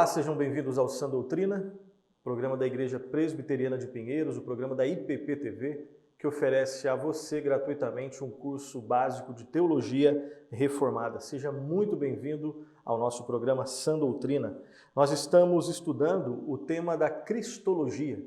Olá, sejam bem-vindos ao Sã Doutrina, programa da Igreja Presbiteriana de Pinheiros, o programa da IPP-TV, que oferece a você gratuitamente um curso básico de Teologia Reformada. Seja muito bem-vindo ao nosso programa Sã Doutrina. Nós estamos estudando o tema da Cristologia.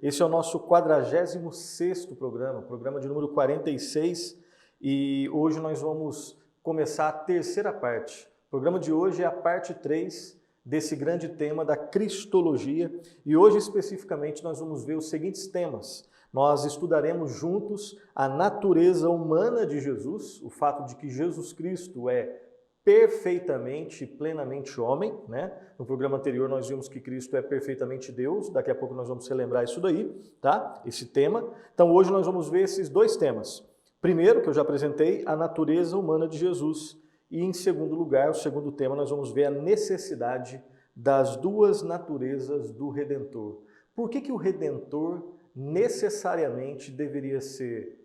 Esse é o nosso 46º programa, programa de número 46, e hoje nós vamos começar a terceira parte. O programa de hoje é a parte 3 desse grande tema da Cristologia e hoje especificamente nós vamos ver os seguintes temas. Nós estudaremos juntos a natureza humana de Jesus, o fato de que Jesus Cristo é perfeitamente, plenamente homem, né? No programa anterior nós vimos que Cristo é perfeitamente Deus, daqui a pouco nós vamos relembrar isso daí, tá? Esse tema. Então hoje nós vamos ver esses dois temas. Primeiro, que eu já apresentei, a natureza humana de Jesus. E em segundo lugar, o segundo tema, nós vamos ver a necessidade das duas naturezas do Redentor. Por que o Redentor necessariamente deveria ser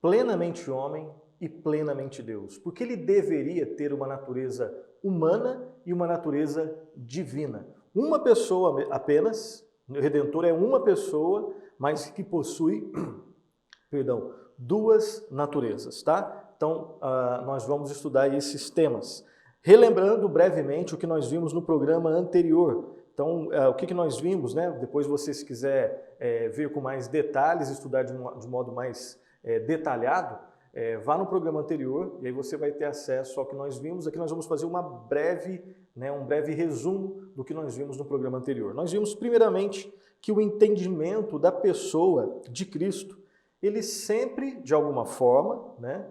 plenamente homem e plenamente Deus? Porque ele deveria ter uma natureza humana e uma natureza divina. Uma pessoa apenas, o Redentor é uma pessoa, mas que possui, duas naturezas, tá? Então, nós vamos estudar esses temas. Relembrando brevemente o que nós vimos no programa anterior. Então, o que nós vimos, né? Depois você, se quiser ver com mais detalhes, estudar de modo mais detalhado, vá no programa anterior e aí você vai ter acesso ao que nós vimos. Aqui nós vamos fazer um breve resumo do que nós vimos no programa anterior. Nós vimos, primeiramente, que o entendimento da pessoa de Cristo, ele sempre, de alguma forma, né?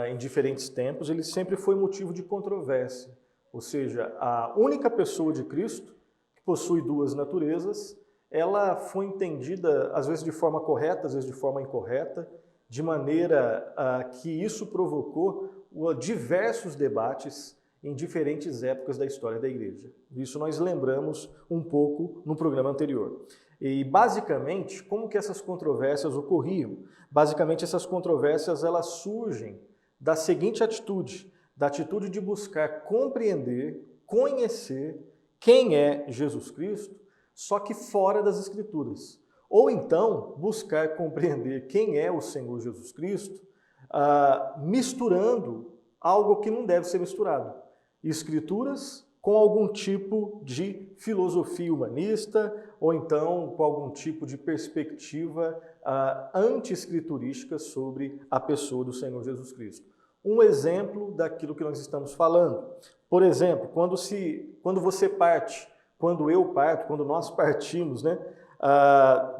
Em diferentes tempos, ele sempre foi motivo de controvérsia. Ou seja, a única pessoa de Cristo, que possui duas naturezas, ela foi entendida às vezes de forma correta, às vezes de forma incorreta, de maneira que isso provocou diversos debates em diferentes épocas da história da Igreja. Isso nós lembramos um pouco no programa anterior. E basicamente, como que essas controvérsias ocorriam? Basicamente, essas controvérsias elas surgem da seguinte atitude, da atitude de buscar compreender, conhecer quem é Jesus Cristo, só que fora das Escrituras. Ou então, buscar compreender quem é o Senhor Jesus Cristo, misturando algo que não deve ser misturado. Escrituras com algum tipo de filosofia humanista, ou então com algum tipo de perspectiva anti-escriturística sobre a pessoa do Senhor Jesus Cristo. Um exemplo daquilo que nós estamos falando. Por exemplo, quando você parte, quando eu parto, quando nós partimos, né,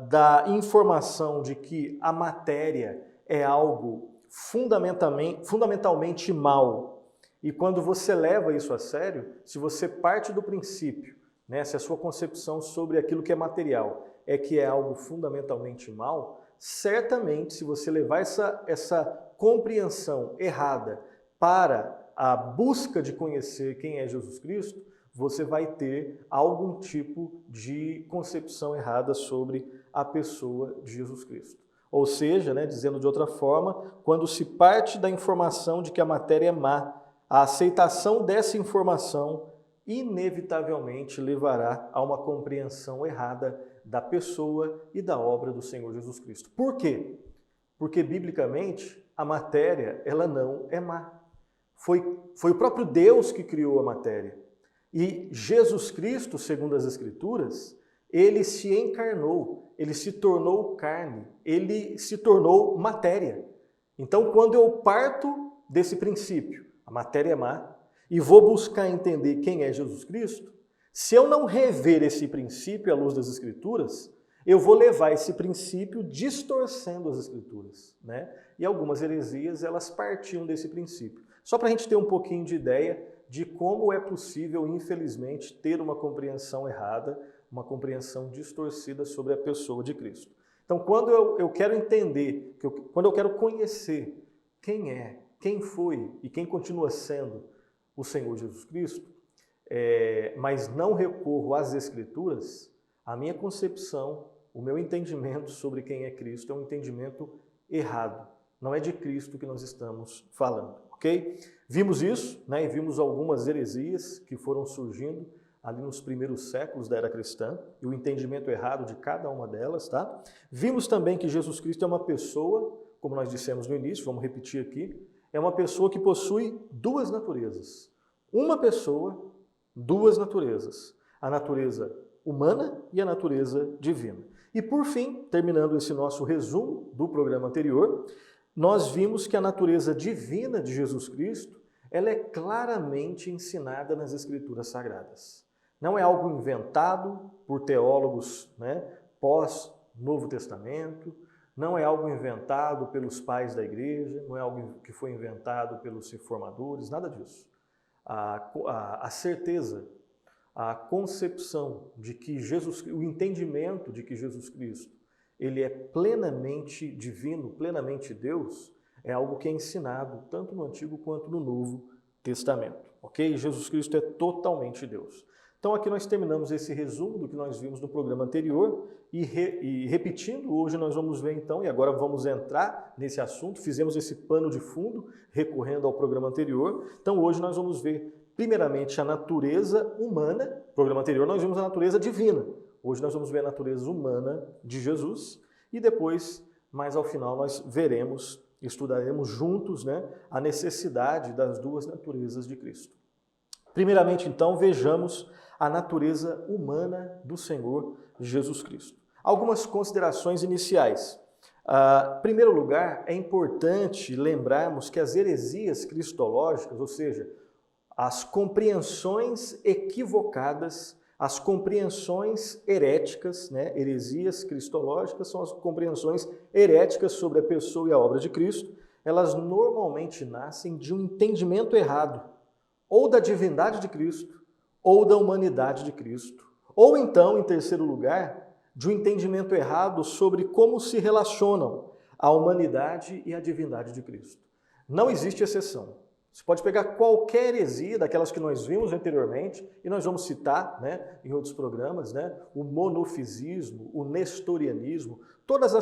da informação de que a matéria é algo fundamentalmente mal, e quando você leva isso a sério, se você parte do princípio, né, se a sua concepção sobre aquilo que é material é que é algo fundamentalmente mal, certamente se você levar essa compreensão errada para a busca de conhecer quem é Jesus Cristo, você vai ter algum tipo de concepção errada sobre a pessoa de Jesus Cristo. Ou seja, né, dizendo de outra forma, quando se parte da informação de que a matéria é má, a aceitação dessa informação inevitavelmente levará a uma compreensão errada da pessoa e da obra do Senhor Jesus Cristo. Por quê? Porque, biblicamente, a matéria ela não é má. Foi o próprio Deus que criou a matéria. E Jesus Cristo, segundo as Escrituras, ele se encarnou, ele se tornou carne, ele se tornou matéria. Então, quando eu parto desse princípio, a matéria é má, e vou buscar entender quem é Jesus Cristo, se eu não rever esse princípio à luz das Escrituras, eu vou levar esse princípio distorcendo as Escrituras, né? E algumas heresias, elas partiam desse princípio. Só para a gente ter um pouquinho de ideia de como é possível, infelizmente, ter uma compreensão errada, uma compreensão distorcida sobre a pessoa de Cristo. Então, quando eu quero entender, quando eu quero conhecer quem é, quem foi e quem continua sendo o Senhor Jesus Cristo, mas não recorro às Escrituras, a minha concepção, o meu entendimento sobre quem é Cristo é um entendimento errado. Não é de Cristo que nós estamos falando, ok? Vimos isso, né, e vimos algumas heresias que foram surgindo ali nos primeiros séculos da era cristã, e o entendimento errado de cada uma delas, tá? Vimos também que Jesus Cristo é uma pessoa, como nós dissemos no início, vamos repetir aqui, é uma pessoa que possui duas naturezas. Uma pessoa, duas naturezas. A natureza humana e a natureza divina. E por fim, terminando esse nosso resumo do programa anterior, nós vimos que a natureza divina de Jesus Cristo, ela é claramente ensinada nas Escrituras Sagradas. Não é algo inventado por teólogos, pós-Novo Testamento, não é algo inventado pelos pais da igreja, não é algo que foi inventado pelos reformadores, nada disso. A certeza, a concepção de que o entendimento de que Jesus Cristo, ele é plenamente divino, plenamente Deus, é algo que é ensinado tanto no Antigo quanto no Novo Testamento, ok? Jesus Cristo é totalmente Deus. Então aqui nós terminamos esse resumo do que nós vimos no programa anterior e repetindo, hoje nós vamos ver então, e agora vamos entrar nesse assunto, fizemos esse pano de fundo recorrendo ao programa anterior, então hoje nós vamos ver primeiramente a natureza humana, no programa anterior nós vimos a natureza divina, hoje nós vamos ver a natureza humana de Jesus e depois, mais ao final, nós veremos, estudaremos juntos a necessidade das duas naturezas de Cristo. Primeiramente, então, vejamos a natureza humana do Senhor Jesus Cristo. Algumas considerações iniciais. Em primeiro lugar, é importante lembrarmos que as heresias cristológicas, ou seja, as compreensões equivocadas, as compreensões heréticas, heresias cristológicas são as compreensões heréticas sobre a pessoa e a obra de Cristo, elas normalmente nascem de um entendimento errado, ou da divindade de Cristo, ou da humanidade de Cristo. Ou então, em terceiro lugar, de um entendimento errado sobre como se relacionam a humanidade e a divindade de Cristo. Não existe exceção. Você pode pegar qualquer heresia, daquelas que nós vimos anteriormente, e nós vamos citar em outros programas, o monofisismo, o nestorianismo, todas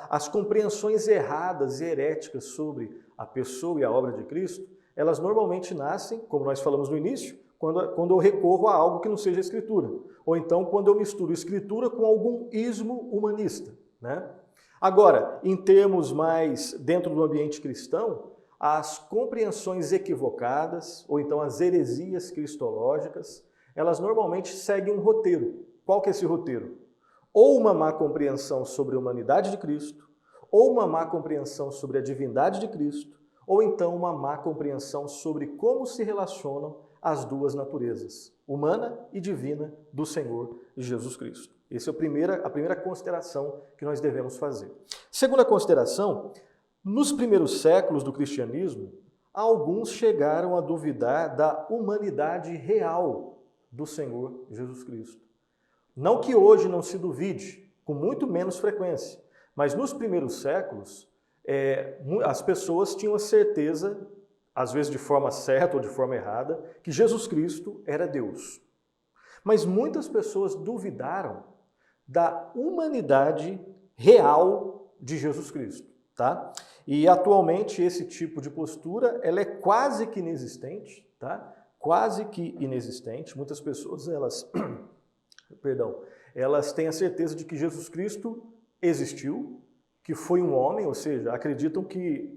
as compreensões erradas e heréticas sobre a pessoa e a obra de Cristo, elas normalmente nascem, como nós falamos no início, quando eu recorro a algo que não seja Escritura. Ou então quando eu misturo Escritura com algum ismo humanista. Agora, em termos mais dentro do ambiente cristão, as compreensões equivocadas, ou então as heresias cristológicas, elas normalmente seguem um roteiro. Qual que é esse roteiro? Ou uma má compreensão sobre a humanidade de Cristo, ou uma má compreensão sobre a divindade de Cristo, ou então uma má compreensão sobre como se relacionam as duas naturezas, humana e divina, do Senhor Jesus Cristo. Essa é a primeira consideração que nós devemos fazer. Segunda consideração, nos primeiros séculos do cristianismo, alguns chegaram a duvidar da humanidade real do Senhor Jesus Cristo. Não que hoje não se duvide, com muito menos frequência, mas nos primeiros séculos, as pessoas tinham a certeza, às vezes de forma certa ou de forma errada, que Jesus Cristo era Deus. Mas muitas pessoas duvidaram da humanidade real de Jesus Cristo. Tá? E atualmente esse tipo de postura ela é quase que inexistente, tá? Quase que inexistente. Muitas pessoas elas têm a certeza de que Jesus Cristo existiu, que foi um homem, ou seja, acreditam que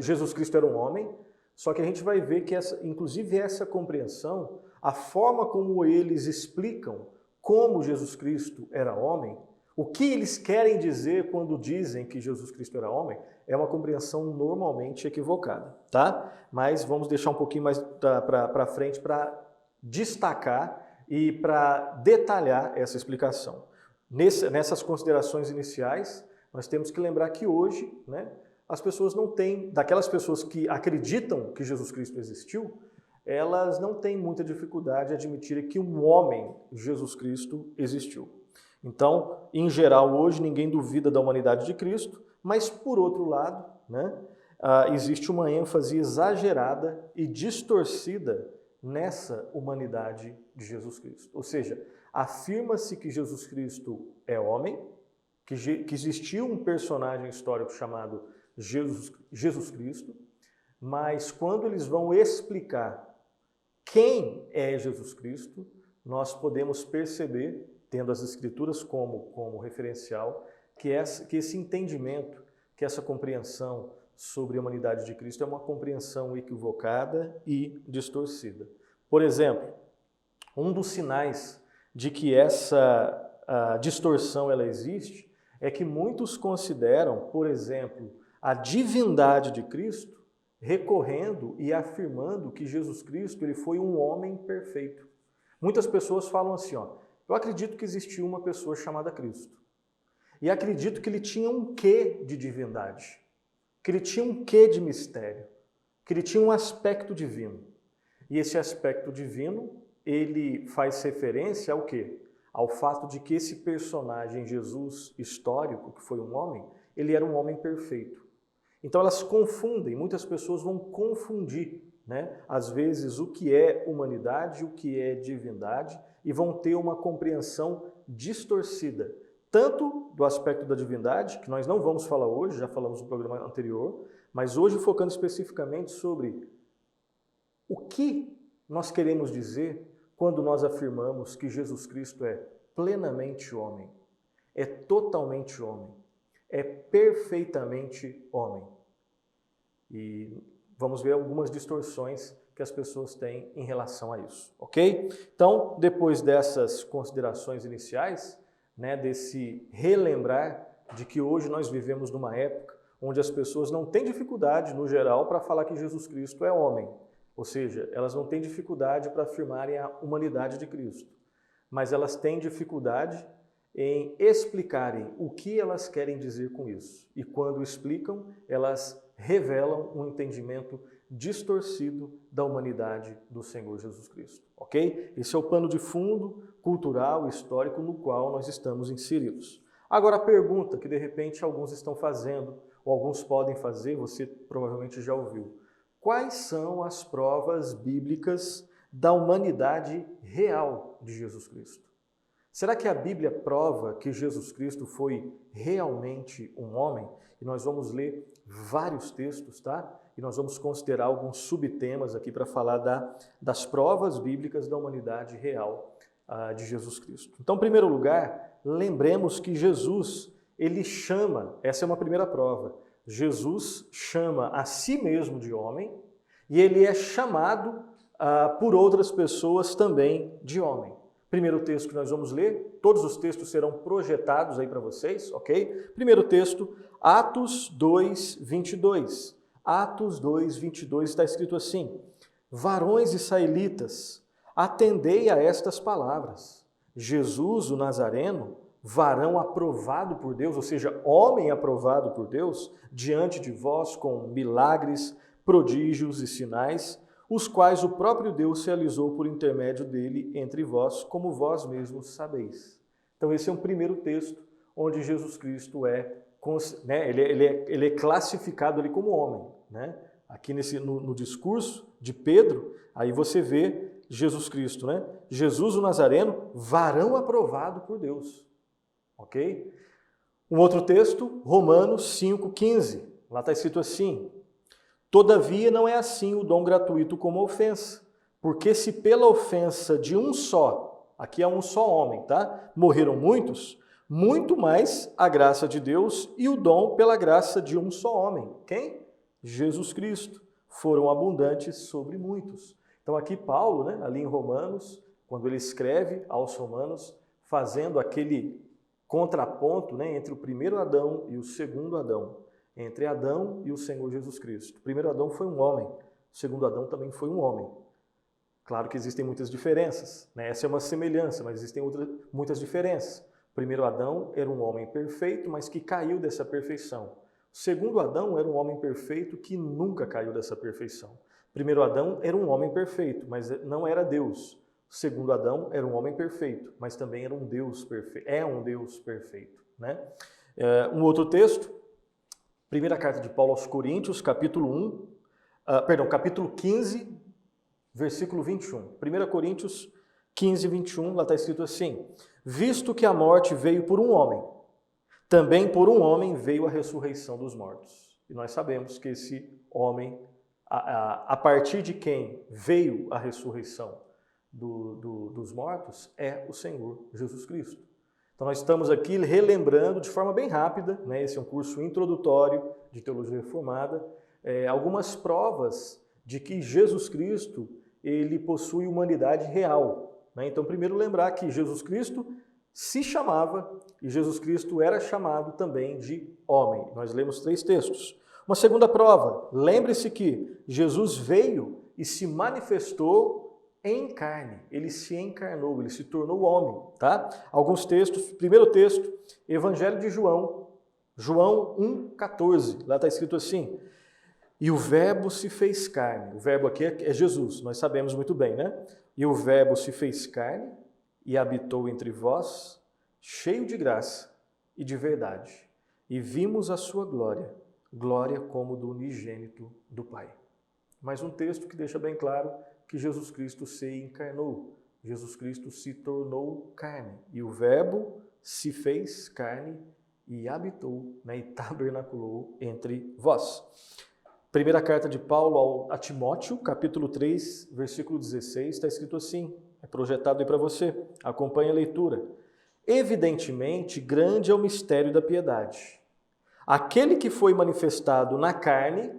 Jesus Cristo era um homem, só que a gente vai ver que inclusive essa compreensão, a forma como eles explicam como Jesus Cristo era homem, o que eles querem dizer quando dizem que Jesus Cristo era homem, é uma compreensão normalmente equivocada, tá? Mas vamos deixar um pouquinho mais para frente para destacar e para detalhar essa explicação. Nessas considerações iniciais, nós temos que lembrar que hoje, as pessoas não têm, daquelas pessoas que acreditam que Jesus Cristo existiu, elas não têm muita dificuldade em admitir que um homem, Jesus Cristo, existiu. Então, em geral, hoje ninguém duvida da humanidade de Cristo, mas por outro lado, existe uma ênfase exagerada e distorcida nessa humanidade de Jesus Cristo. Ou seja, afirma-se que Jesus Cristo é homem, que existiu um personagem histórico chamado Jesus Cristo, mas quando eles vão explicar quem é Jesus Cristo, nós podemos perceber, tendo as Escrituras como referencial, que esse entendimento, que essa compreensão sobre a humanidade de Cristo é uma compreensão equivocada e distorcida. Por exemplo, um dos sinais de que essa distorção ela existe é que muitos consideram, por exemplo, a divindade de Cristo recorrendo e afirmando que Jesus Cristo ele foi um homem perfeito. Muitas pessoas falam assim, eu acredito que existiu uma pessoa chamada Cristo. E acredito que ele tinha um quê de divindade, que ele tinha um quê de mistério, que ele tinha um aspecto divino. E esse aspecto divino, ele faz referência ao quê? Ao fato de que esse personagem Jesus histórico, que foi um homem, ele era um homem perfeito. Então elas confundem, muitas pessoas vão confundir, às vezes, o que é humanidade, o que é divindade, e vão ter uma compreensão distorcida, tanto do aspecto da divindade, que nós não vamos falar hoje, já falamos no programa anterior, mas hoje focando especificamente sobre o que nós queremos dizer quando nós afirmamos que Jesus Cristo é plenamente homem, é totalmente homem, é perfeitamente homem. E vamos ver algumas distorções que as pessoas têm em relação a isso, ok? Então, depois dessas considerações iniciais, desse relembrar de que hoje nós vivemos numa época onde as pessoas não têm dificuldade, no geral, para falar que Jesus Cristo é homem. Ou seja, elas não têm dificuldade para afirmarem a humanidade de Cristo, mas elas têm dificuldade em explicarem o que elas querem dizer com isso. E quando explicam, elas revelam um entendimento distorcido da humanidade do Senhor Jesus Cristo, ok? Esse é o pano de fundo cultural, histórico, no qual nós estamos inseridos. Agora a pergunta que de repente alguns estão fazendo, ou alguns podem fazer, você provavelmente já ouviu. Quais são as provas bíblicas da humanidade real de Jesus Cristo? Será que a Bíblia prova que Jesus Cristo foi realmente um homem? E nós vamos ler vários textos, tá? E nós vamos considerar alguns subtemas aqui para falar das provas bíblicas da humanidade real de Jesus Cristo. Então, em primeiro lugar, lembremos que Jesus, ele chama, essa é uma primeira prova, Jesus chama a si mesmo de homem e ele é chamado por outras pessoas também de homem. Primeiro texto que nós vamos ler, todos os textos serão projetados aí para vocês, ok? Primeiro texto, Atos 2, 22. Atos 2, 22 está escrito assim: varões israelitas, atendei a estas palavras. Jesus, o Nazareno, varão aprovado por Deus, ou seja, homem aprovado por Deus, diante de vós com milagres, prodígios e sinais, os quais o próprio Deus realizou por intermédio dele entre vós, como vós mesmos sabeis. Então esse é um primeiro texto onde Jesus Cristo ele é classificado ali como homem. Aqui no discurso de Pedro, aí você vê Jesus Cristo, Jesus o Nazareno, varão aprovado por Deus. Ok? Um outro texto, Romanos 5,15. Lá está escrito assim: todavia não é assim o dom gratuito como a ofensa, porque se pela ofensa de um só, aqui é um só homem, tá? Morreram muitos, muito mais a graça de Deus e o dom pela graça de um só homem. Quem? Jesus Cristo. Foram abundantes sobre muitos. Então aqui Paulo, ali em Romanos, quando ele escreve aos Romanos, fazendo aquele contraponto entre o primeiro Adão e o segundo Adão, entre Adão e o Senhor Jesus Cristo. O primeiro Adão foi um homem, o segundo Adão também foi um homem. Claro que existem muitas diferenças, essa é uma semelhança, mas existem muitas diferenças. O primeiro Adão era um homem perfeito, mas que caiu dessa perfeição. O segundo Adão era um homem perfeito que nunca caiu dessa perfeição. O primeiro Adão era um homem perfeito, mas não era Deus. O segundo Adão era um homem perfeito, mas também era um Deus perfeito. É um Deus perfeito. Um outro texto, primeira carta de Paulo aos Coríntios, capítulo 15, versículo 21. 1 Coríntios 15, 21, lá está escrito assim: visto que a morte veio por um homem, também por um homem veio a ressurreição dos mortos. E nós sabemos que esse homem, a partir de quem veio a ressurreição dos mortos é o Senhor Jesus Cristo. Então nós estamos aqui relembrando de forma bem rápida, né, esse é um curso introdutório de Teologia Reformada, algumas provas de que Jesus Cristo ele possui humanidade real. Né? Então primeiro lembrar que Jesus Cristo se chamava e Jesus Cristo era chamado também de homem. Nós lemos 3 textos. Uma segunda prova, lembre-se que Jesus veio e se manifestou em carne, ele se encarnou, ele se tornou homem, tá? Alguns textos, primeiro texto, Evangelho de João, João 1,14, lá está escrito assim, e o verbo se fez carne, o verbo aqui é Jesus, nós sabemos muito bem, né? E o verbo se fez carne e habitou entre vós, cheio de graça e de verdade, e vimos a sua glória, glória como do unigênito do Pai. Mais um texto que deixa bem claro que Jesus Cristo se encarnou, Jesus Cristo se tornou carne, e o verbo se fez carne e habitou, né, e tabernaculou entre vós. Primeira carta de Paulo a Timóteo, capítulo 3, versículo 16, está escrito assim, é projetado aí para você, acompanhe a leitura. Evidentemente, grande é o mistério da piedade. Aquele que foi manifestado na carne,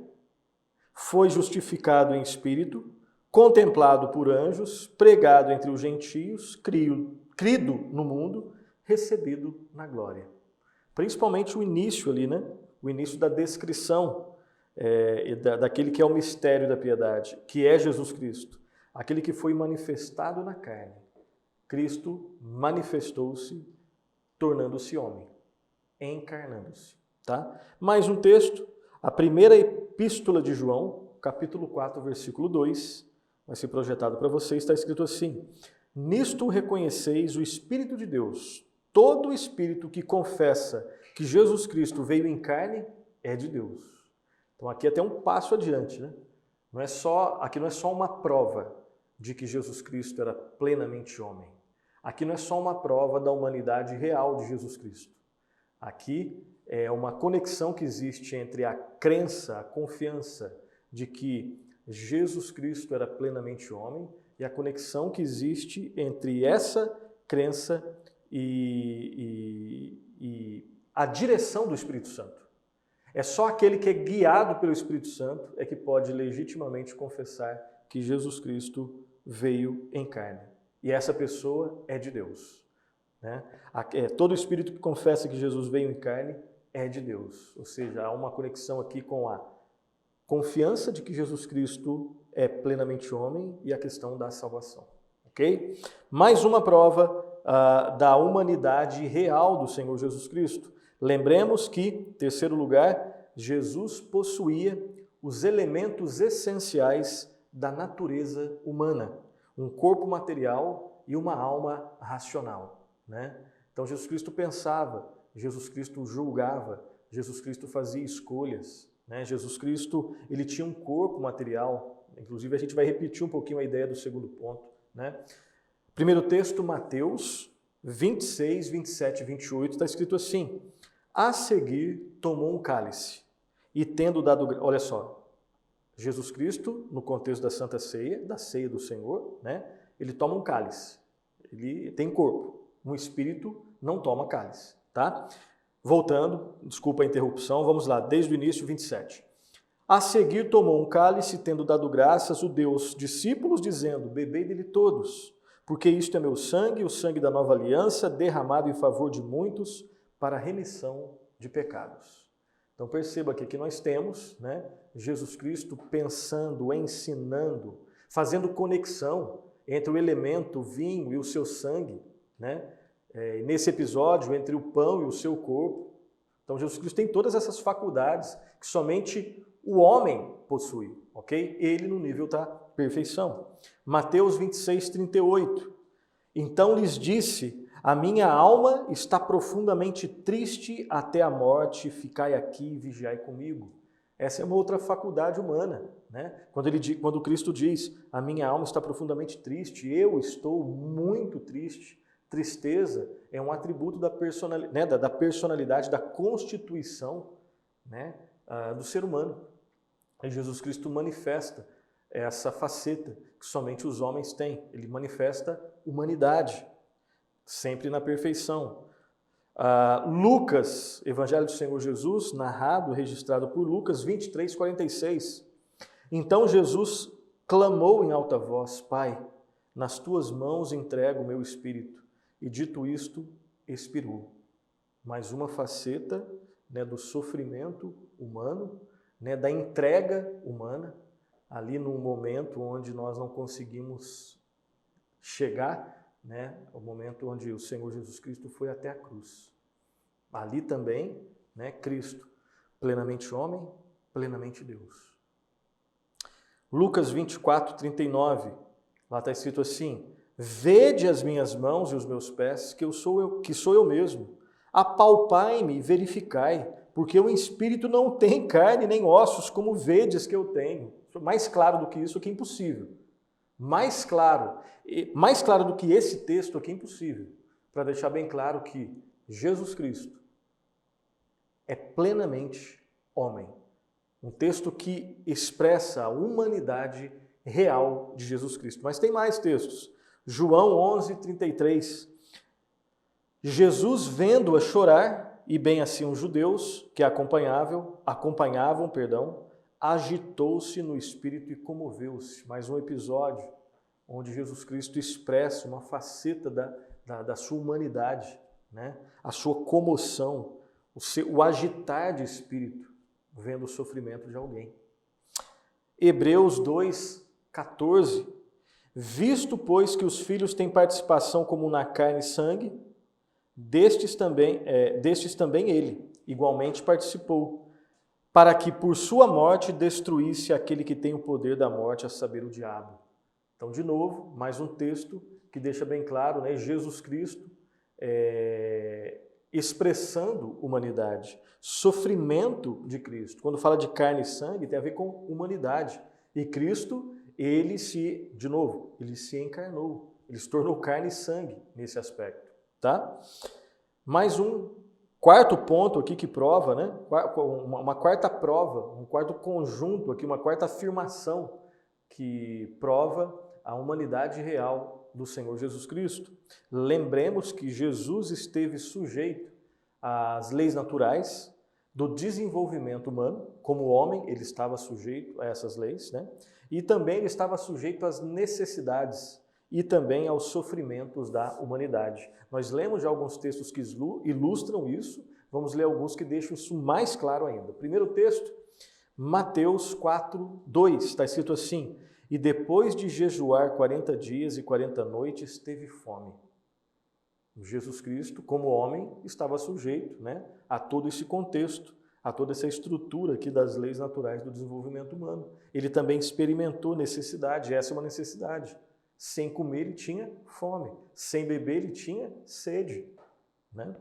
foi justificado em espírito, contemplado por anjos, pregado entre os gentios, crido no mundo, recebido na glória. Principalmente o início ali, né? O início da descrição daquele que é o mistério da piedade, que é Jesus Cristo. Aquele que foi manifestado na carne. Cristo manifestou-se, tornando-se homem, encarnando-se. Tá? Mais um texto, a primeira epístola de João, capítulo 4, versículo 2, vai ser projetado para vocês, está escrito assim, nisto reconheceis o Espírito de Deus, todo espírito que confessa que Jesus Cristo veio em carne é de Deus. Então aqui até um passo adiante, né? Aqui não é só uma prova de que Jesus Cristo era plenamente homem. Aqui não é só uma prova da humanidade real de Jesus Cristo. Aqui é uma conexão que existe entre a crença, a confiança de que Jesus Cristo era plenamente homem e a conexão que existe entre essa crença e a direção do Espírito Santo. É só aquele que é guiado pelo Espírito Santo é que pode legitimamente confessar que Jesus Cristo veio em carne. E essa pessoa é de Deus. Né? Todo espírito que confessa que Jesus veio em carne é de Deus. Ou seja, há uma conexão aqui com a confiança de que Jesus Cristo é plenamente homem e a questão da salvação. Ok? Mais uma prova da humanidade real do Senhor Jesus Cristo. Lembremos que, terceiro lugar, Jesus possuía os elementos essenciais da natureza humana. Um corpo material e uma alma racional. Né? Então Jesus Cristo pensava, Jesus Cristo julgava, Jesus Cristo fazia escolhas. Né? Jesus Cristo ele tinha um corpo material. Inclusive a gente vai repetir um pouquinho a ideia do segundo ponto. Né? Primeiro texto, Mateus 26, 27 e 28, está escrito assim, a seguir tomou um cálice e tendo dado... Olha só, Jesus Cristo, no contexto da Santa Ceia, da ceia do Senhor, né? Ele toma um cálice, ele tem corpo, um espírito não toma cálice. Tá? Voltando, desculpa a interrupção, vamos lá, desde o início, 27. A seguir tomou um cálice, tendo dado graças, o deu aos discípulos, dizendo, bebei dele todos, porque isto é meu sangue, o sangue da nova aliança, derramado em favor de muitos, para a remissão de pecados. Então perceba aqui que nós temos, né, Jesus Cristo pensando, ensinando, fazendo conexão entre o elemento vinho e o seu sangue, né? Nesse episódio, entre o pão e o seu corpo. Então Jesus Cristo tem todas essas faculdades que somente o homem possui, ok? Ele no nível da perfeição. Mateus 26, 38. Então lhes disse, a minha alma está profundamente triste até a morte, ficai aqui e vigiai comigo. Essa é uma outra faculdade humana, né? Quando Cristo diz, a minha alma está profundamente triste, eu estou muito triste. Tristeza é um atributo da personalidade, da constituição, né, do ser humano. E Jesus Cristo manifesta essa faceta que somente os homens têm. Ele manifesta humanidade, sempre na perfeição. Lucas, Evangelho do Senhor Jesus, narrado, registrado por Lucas 23, 46. Então Jesus clamou em alta voz: Pai, nas tuas mãos entrego o meu espírito. E dito isto, expirou. Mais uma faceta, né, do sofrimento humano, né, da entrega humana, ali num momento onde nós não conseguimos chegar, né, o momento onde o Senhor Jesus Cristo foi até a cruz. Ali também, né, Cristo, plenamente homem, plenamente Deus. Lucas 24, 39, lá está escrito assim: Vede as minhas mãos e os meus pés, que sou eu mesmo. Apalpai-me e verificai, porque o espírito não tem carne nem ossos, como vedes que eu tenho. Mais claro do que isso aqui é impossível. Mais claro do que esse texto aqui é impossível, para deixar bem claro que Jesus Cristo é plenamente homem. Um texto que expressa a humanidade real de Jesus Cristo. Mas tem mais textos. João 11, 33. Jesus, vendo-a chorar, e bem assim os judeus que acompanhavam, agitou-se no espírito e comoveu-se. Mais um episódio onde Jesus Cristo expressa uma faceta da sua humanidade, né? A sua comoção, o agitar de espírito, vendo o sofrimento de alguém. Hebreus 2, 14. Visto, pois, que os filhos têm participação comum na carne e sangue, destes também ele igualmente participou, para que por sua morte destruísse aquele que tem o poder da morte, a saber, o diabo. Então, de novo, mais um texto que deixa bem claro, né, Jesus Cristo expressando humanidade, sofrimento de Cristo. Quando fala de carne e sangue, tem a ver com humanidade. E Cristo, ele se encarnou, ele se tornou carne e sangue nesse aspecto, tá? Mais um quarto ponto aqui que prova, né? Uma quarta prova, um quarto conjunto aqui, uma quarta afirmação que prova a humanidade real do Senhor Jesus Cristo. Lembremos que Jesus esteve sujeito às leis naturais do desenvolvimento humano. Como homem, ele estava sujeito a essas leis, né? E também ele estava sujeito às necessidades e também aos sofrimentos da humanidade. Nós lemos já alguns textos que ilustram isso, vamos ler alguns que deixam isso mais claro ainda. Primeiro texto, Mateus 4, 2, está escrito assim: E depois de jejuar 40 dias e 40 noites, teve fome. Jesus Cristo, como homem, estava sujeito, né, a todo esse contexto, a toda essa estrutura aqui das leis naturais do desenvolvimento humano. Ele também experimentou necessidade, essa é uma necessidade. Sem comer ele tinha fome, sem beber ele tinha sede, né?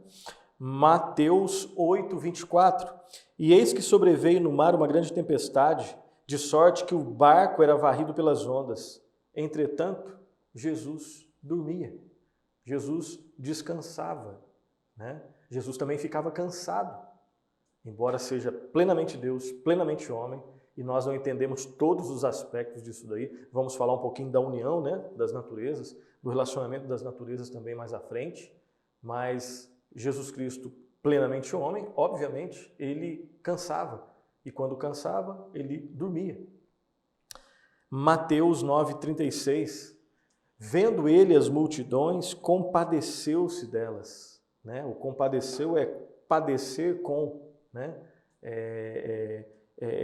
Mateus 8, 24. E eis que sobreveio no mar uma grande tempestade, de sorte que o barco era varrido pelas ondas. Entretanto, Jesus dormia, Jesus descansava, né? Jesus também ficava cansado, embora seja plenamente Deus, plenamente homem, e nós não entendemos todos os aspectos disso daí. Vamos falar um pouquinho da união, né, das naturezas, do relacionamento das naturezas também mais à frente, mas Jesus Cristo, plenamente homem, obviamente, ele cansava, e quando cansava, ele dormia. Mateus 9,36, vendo ele as multidões, compadeceu-se delas, né? O compadeceu é padecer com, né?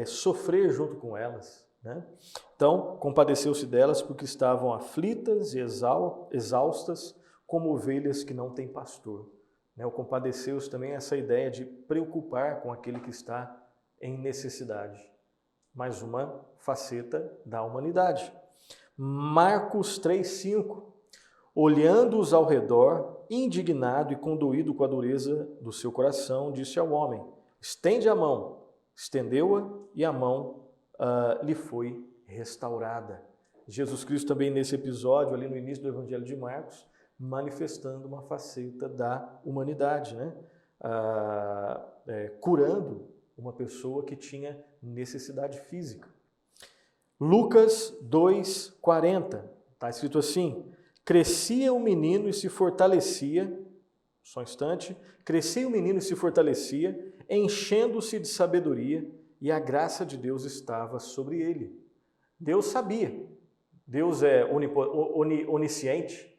Sofrer junto com elas, né? Então, compadeceu-se delas porque estavam aflitas e exaustas, como ovelhas que não têm pastor. Né? O compadeceu-se também é essa ideia de preocupar com aquele que está em necessidade. Mais uma faceta da humanidade. Marcos 3,5. Olhando-os ao redor, indignado e condoído com a dureza do seu coração, disse ao homem: estende a mão. Estendeu-a e a mão lhe foi restaurada. Jesus Cristo também nesse episódio, ali no início do Evangelho de Marcos, manifestando uma faceta da humanidade, né? Curando uma pessoa que tinha necessidade física. Lucas 2:40, está escrito assim: crescia o menino e se fortalecia, só um instante, crescia o menino e se fortalecia, enchendo-se de sabedoria, e a graça de Deus estava sobre ele. Deus sabia, Deus é onisciente,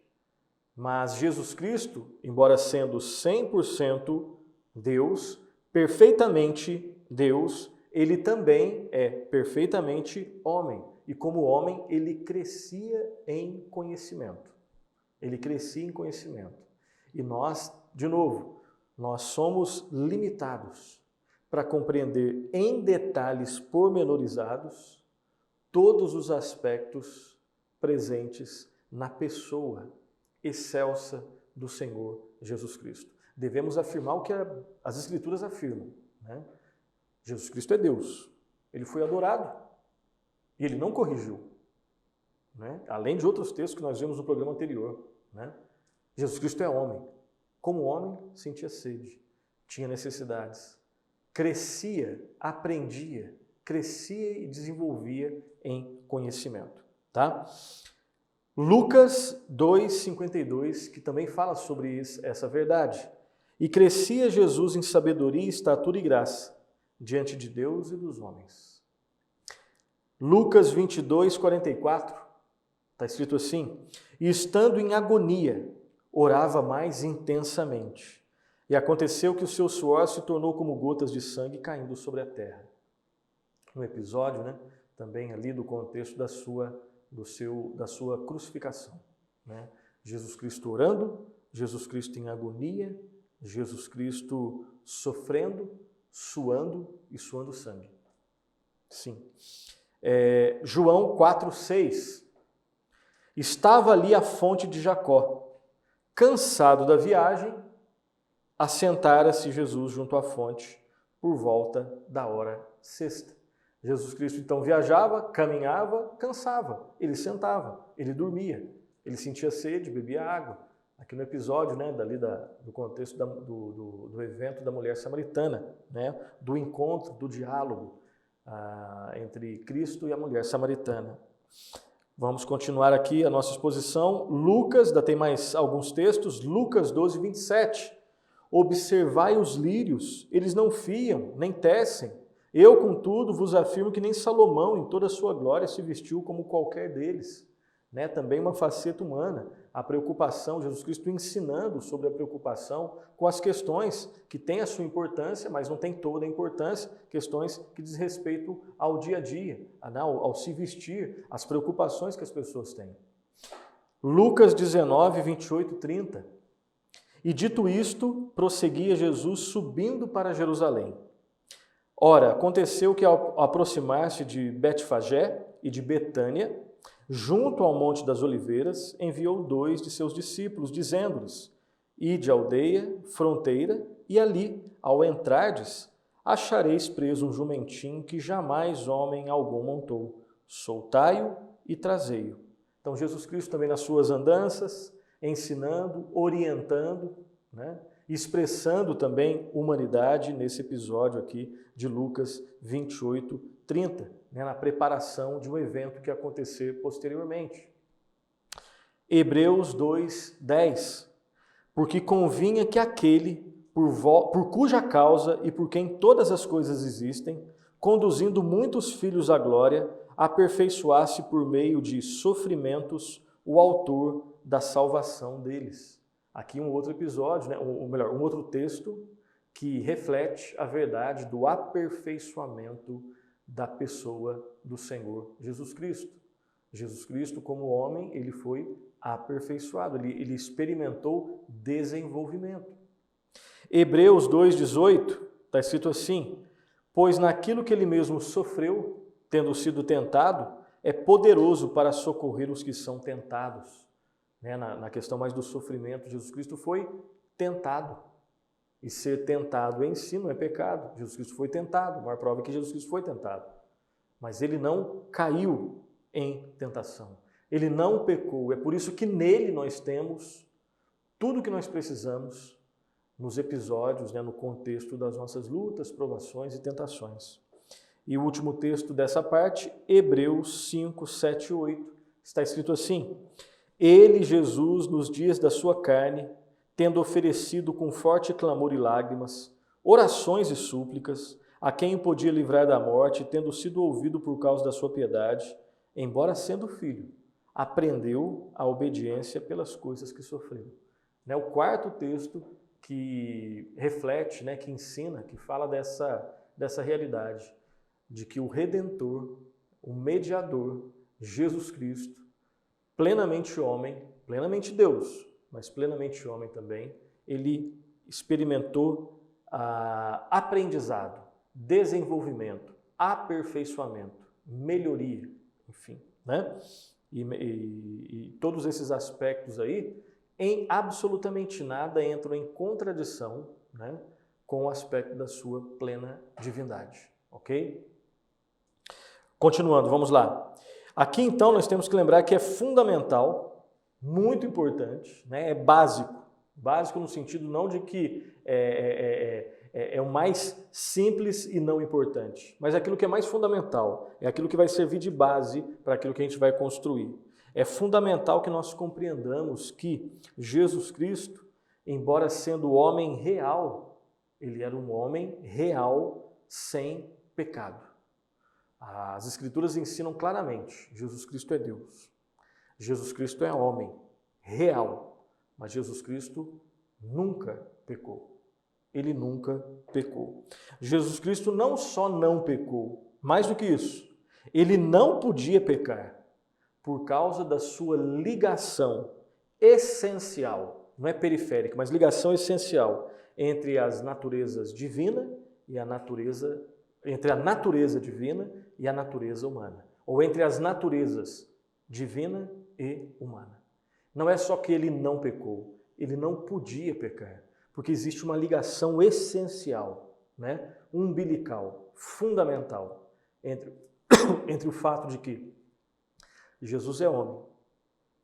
mas Jesus Cristo, embora sendo 100% Deus, perfeitamente Deus, ele também é perfeitamente homem. E como homem, ele crescia em conhecimento. Ele crescia em conhecimento. E nós, de novo, nós somos limitados para compreender em detalhes pormenorizados todos os aspectos presentes na pessoa excelsa do Senhor Jesus Cristo. Devemos afirmar o que as Escrituras afirmam, né? Jesus Cristo é Deus. Ele foi adorado e ele não corrigiu, né? Além de outros textos que nós vimos no programa anterior, né? Jesus Cristo é homem. Como homem, sentia sede, tinha necessidades, crescia, aprendia, crescia e desenvolvia em conhecimento, tá? Lucas 2:52, que também fala sobre essa verdade. E crescia Jesus em sabedoria, estatura e graça, diante de Deus e dos homens. Lucas 22:44, está escrito assim: e estando em agonia, orava mais intensamente. E aconteceu que o seu suor se tornou como gotas de sangue caindo sobre a terra. No episódio, né, também ali do contexto da sua crucificação, né? Jesus Cristo orando, Jesus Cristo em agonia, Jesus Cristo sofrendo, suando e suando sangue. Sim. João 4:6. Estava ali a fonte de Jacó. Cansado da viagem, assentara-se Jesus junto à fonte por volta da hora sexta. Jesus Cristo então viajava, caminhava, cansava, ele sentava, ele dormia, ele sentia sede, bebia água. Aqui no episódio, né, do contexto do evento da mulher samaritana, né, do encontro, do diálogo entre Cristo e a mulher samaritana. Vamos continuar aqui a nossa exposição. Lucas, ainda tem mais alguns textos, Lucas 12:27. Observai os lírios, eles não fiam, nem tecem. Eu, contudo, vos afirmo que nem Salomão, em toda a sua glória, se vestiu como qualquer deles. Né? Também uma faceta humana, a preocupação, Jesus Cristo ensinando sobre a preocupação com as questões que têm a sua importância, mas não tem toda a importância, questões que diz respeito ao dia a dia, ao se vestir, as preocupações que as pessoas têm. Lucas 19:28-30. E dito isto, prosseguia Jesus subindo para Jerusalém. Ora, aconteceu que ao aproximar-se de Betfagé e de Betânia, junto ao Monte das Oliveiras, enviou 2 de seus discípulos, dizendo-lhes: ide à aldeia, fronteira, e ali, ao entrardes, achareis preso um jumentinho que jamais homem algum montou. Soltai-o e trazei-o. Então, Jesus Cristo também nas suas andanças, ensinando, orientando, né? Expressando também humanidade nesse episódio aqui de Lucas 28:30, né? Na preparação de um evento que ia acontecer posteriormente. Hebreus 2:10. Porque convinha que aquele, por cuja causa e por quem todas as coisas existem, conduzindo muitos filhos à glória, aperfeiçoasse por meio de sofrimentos o autor da salvação deles. Aqui um outro episódio, né? Ou melhor, um outro texto que reflete a verdade do aperfeiçoamento da pessoa do Senhor Jesus Cristo. Jesus Cristo, como homem, ele foi aperfeiçoado, ele experimentou desenvolvimento. Hebreus 2:18, está escrito assim: pois naquilo que ele mesmo sofreu, tendo sido tentado, é poderoso para socorrer os que são tentados. Na questão mais do sofrimento, Jesus Cristo foi tentado. E ser tentado em si não é pecado. Jesus Cristo foi tentado. A maior prova é que Jesus Cristo foi tentado. Mas ele não caiu em tentação. Ele não pecou. É por isso que nele nós temos tudo o que nós precisamos nos episódios, no contexto das nossas lutas, provações e tentações. E o último texto dessa parte, Hebreus 5, 7 e 8, está escrito assim: Ele, Jesus, nos dias da sua carne, tendo oferecido com forte clamor e lágrimas, orações e súplicas, a quem o podia livrar da morte, tendo sido ouvido por causa da sua piedade, embora sendo filho, aprendeu a obediência pelas coisas que sofreu. O quarto texto que reflete, que ensina, que fala dessa realidade, de que o Redentor, o Mediador, Jesus Cristo, plenamente homem, plenamente Deus, mas plenamente homem também, ele experimentou aprendizado, desenvolvimento, aperfeiçoamento, melhoria, enfim, E todos esses aspectos aí, em absolutamente nada entram em contradição, com o aspecto da sua plena divindade, ok? Continuando, vamos lá. Aqui então nós temos que lembrar que é fundamental, muito importante, é básico. Básico no sentido não de que é o mais simples e não importante, mas é aquilo que é mais fundamental, é aquilo que vai servir de base para aquilo que a gente vai construir. É fundamental que nós compreendamos que Jesus Cristo, embora sendo homem real, ele era um homem real sem pecado. As Escrituras ensinam claramente, Jesus Cristo é Deus. Jesus Cristo é homem real, mas Jesus Cristo nunca pecou. Ele nunca pecou. Jesus Cristo não só não pecou, mais do que isso, ele não podia pecar por causa da sua ligação essencial, não é periférica, mas ligação essencial entre as naturezas divina e a natureza, entre a natureza divina e a natureza humana, ou entre as naturezas divina e humana. Não é só que ele não pecou, ele não podia pecar, porque existe uma ligação essencial, umbilical, fundamental, entre o fato de que Jesus é homem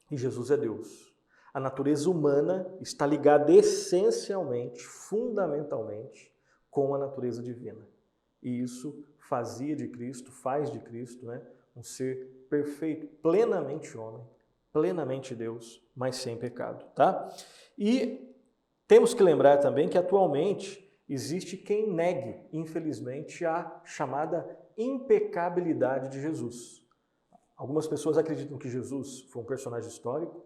e Jesus é Deus. A natureza humana está ligada essencialmente, fundamentalmente, com a natureza divina. E isso fazia de Cristo, faz de Cristo, um ser perfeito, plenamente homem, plenamente Deus, mas sem pecado, tá? E temos que lembrar também que atualmente existe quem negue, infelizmente, a chamada impecabilidade de Jesus. Algumas pessoas acreditam que Jesus foi um personagem histórico,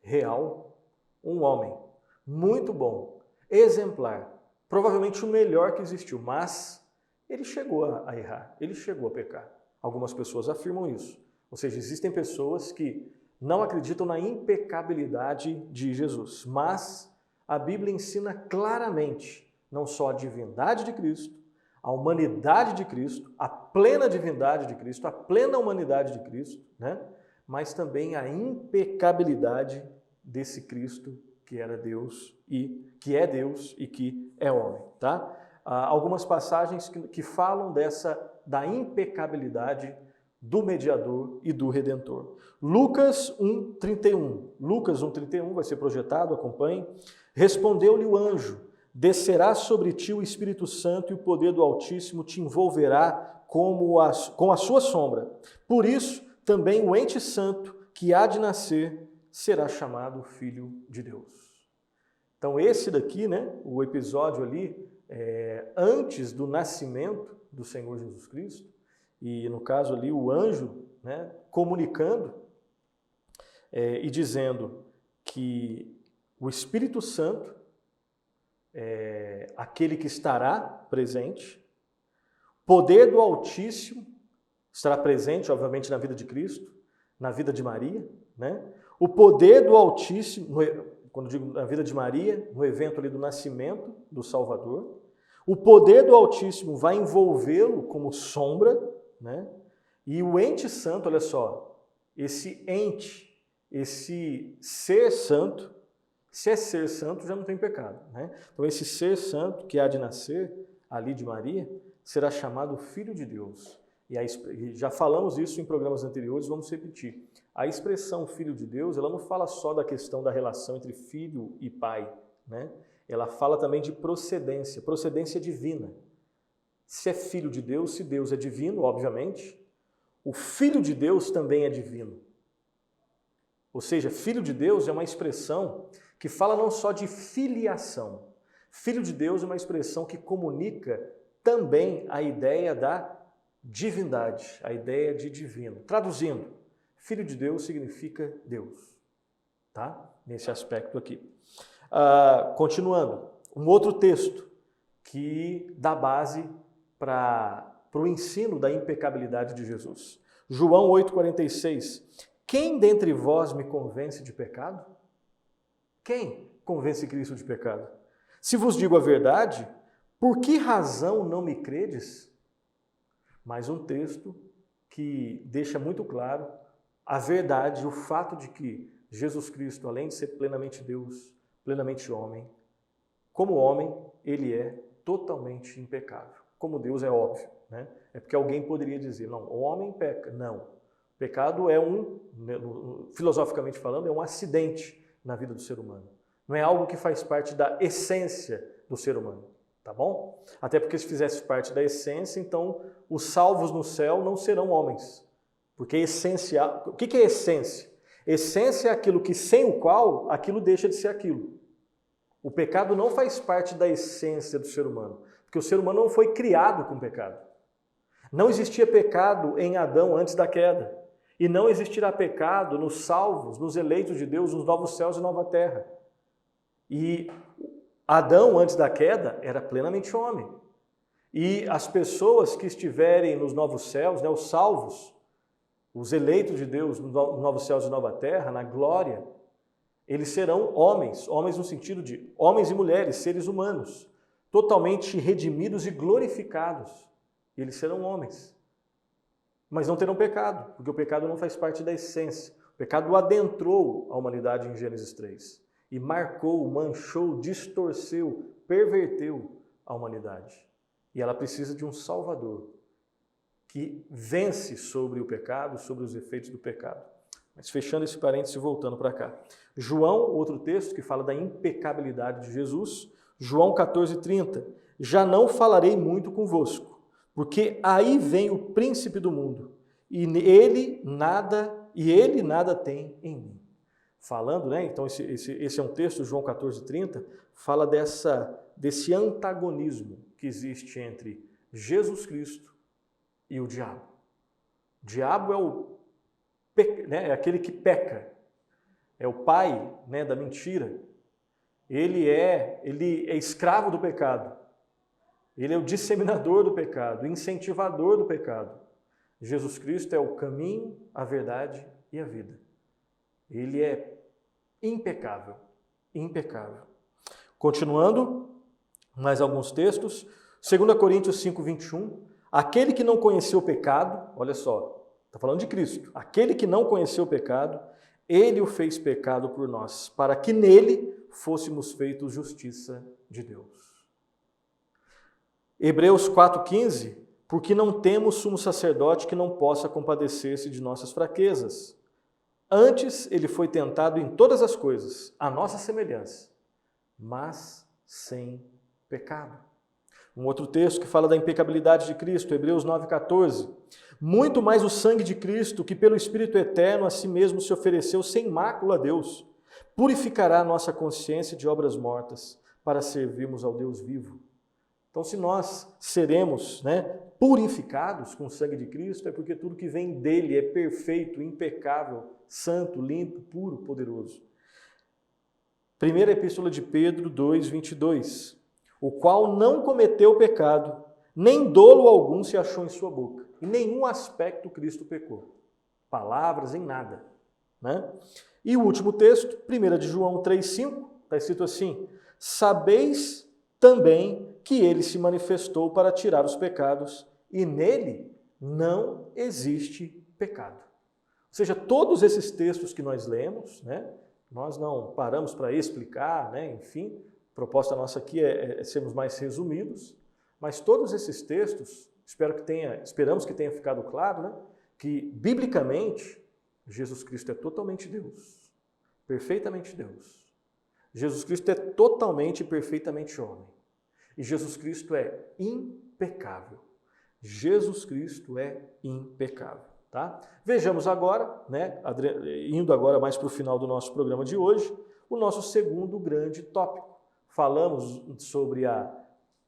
real, um homem muito bom, exemplar, provavelmente o melhor que existiu, mas ele chegou a errar, ele chegou a pecar. Algumas pessoas afirmam isso. Ou seja, existem pessoas que não acreditam na impecabilidade de Jesus, mas a Bíblia ensina claramente não só a divindade de Cristo, a humanidade de Cristo, a plena divindade de Cristo, a plena humanidade de Cristo, mas também a impecabilidade desse Cristo que era Deus e que é Deus e que é homem, tá? Algumas passagens que falam da impecabilidade do mediador e do redentor. Lucas 1:31. Lucas 1:31 vai ser projetado, acompanhe. Respondeu-lhe o anjo: descerá sobre ti o Espírito Santo e o poder do Altíssimo te envolverá com a sua sombra. Por isso, também o ente santo que há de nascer será chamado Filho de Deus. Então esse daqui, o episódio ali, antes do nascimento do Senhor Jesus Cristo, e no caso ali o anjo, comunicando e dizendo que o Espírito Santo, aquele que estará presente, poder do Altíssimo estará presente, obviamente, na vida de Cristo, na vida de Maria, O poder do Altíssimo, quando digo na vida de Maria, no evento ali do nascimento do Salvador, o poder do Altíssimo vai envolvê-lo como sombra, E o ente santo, olha só, esse ente, esse ser santo, se é ser santo, já não tem pecado, Então esse ser santo que há de nascer ali de Maria será chamado Filho de Deus. E já falamos isso em programas anteriores, vamos repetir. A expressão Filho de Deus, ela não fala só da questão da relação entre filho e pai, Ela fala também de procedência divina. se é filho de Deus, se Deus é divino, obviamente, o Filho de Deus também é divino. Ou seja, Filho de Deus é uma expressão que fala não só de filiação. Filho de Deus é uma expressão que comunica também a ideia da divindade, a ideia de divino. Traduzindo, Filho de Deus significa Deus, tá? Nesse aspecto aqui. Continuando, um outro texto que dá base para o ensino da impecabilidade de Jesus. João 8,46. Quem dentre vós me convence de pecado? Quem convence Cristo de pecado? Se vos digo a verdade, por que razão não me credes? Mais um texto que deixa muito claro a verdade, o fato de que Jesus Cristo, além de ser plenamente Deus, plenamente homem, como homem, ele é totalmente impecável. Como Deus é óbvio, né? É porque alguém poderia dizer, não, o homem peca. Não. Pecado é filosoficamente falando, é um acidente na vida do ser humano. Não é algo que faz parte da essência do ser humano, tá bom? Até porque se fizesse parte da essência, então os salvos no céu não serão homens. Porque essencial, o que é essência? Essência é aquilo que sem o qual aquilo deixa de ser aquilo. O pecado não faz parte da essência do ser humano, porque o ser humano não foi criado com pecado. Não existia pecado em Adão antes da queda. E não existirá pecado nos salvos, nos eleitos de Deus, nos novos céus e nova terra. E Adão, antes da queda, era plenamente homem. E as pessoas que estiverem nos novos céus, né, os salvos, os eleitos de Deus nos novos céus e nova terra, na glória, eles serão homens, homens no sentido de homens e mulheres, seres humanos, totalmente redimidos e glorificados. E eles serão homens. Mas não terão pecado, porque o pecado não faz parte da essência. O pecado adentrou a humanidade em Gênesis 3 e marcou, manchou, distorceu, perverteu a humanidade. E ela precisa de um Salvador que vence sobre o pecado, sobre os efeitos do pecado. Mas fechando esse parênteses e voltando para cá. João, outro texto que fala da impecabilidade de Jesus, João 14,30. Já não falarei muito convosco, porque aí vem o príncipe do mundo, e ele nada tem em mim. Falando, né? Então esse é um texto, João 14,30, fala desse antagonismo que existe entre Jesus Cristo e o diabo. O diabo é aquele que peca, é o pai, né, da mentira. Ele é escravo do pecado. Ele é o disseminador do pecado, o incentivador do pecado. Jesus Cristo é o caminho, a verdade e a vida. Ele é impecável, impecável. Continuando, mais alguns textos. 2 Coríntios 5,21. Aquele que não conheceu o pecado, olha só, está falando de Cristo. Aquele que não conheceu o pecado, ele o fez pecado por nós, para que nele fôssemos feitos justiça de Deus. Hebreus 4,15, porque não temos sumo sacerdote que não possa compadecer-se de nossas fraquezas. Antes, ele foi tentado em todas as coisas, à nossa semelhança, mas sem pecado. Um outro texto que fala da impecabilidade de Cristo, Hebreus 9,14. Muito mais o sangue de Cristo, que pelo Espírito Eterno a si mesmo se ofereceu sem mácula a Deus, purificará a nossa consciência de obras mortas, para servirmos ao Deus vivo. Então, se nós seremos, purificados com o sangue de Cristo, é porque tudo que vem dele é perfeito, impecável, santo, limpo, puro, poderoso. Primeira Epístola de Pedro 2,22. O qual não cometeu pecado, nem dolo algum se achou em sua boca. Em nenhum aspecto Cristo pecou. Palavras, em nada. Né? E o último texto, 1 de João 3,5, está escrito assim: sabeis também que ele se manifestou para tirar os pecados, e nele não existe pecado. Ou seja, todos esses textos que nós lemos, nós não paramos para explicar, enfim, a proposta nossa aqui é sermos mais resumidos, mas todos esses textos, esperamos que tenha ficado claro, que biblicamente Jesus Cristo é totalmente Deus, perfeitamente Deus. Jesus Cristo é totalmente e perfeitamente homem. E Jesus Cristo é impecável. impecável. Jesus Cristo é impecável. Tá? Vejamos agora, né, indo agora mais para o final do nosso programa de hoje, o nosso segundo grande tópico. Falamos sobre a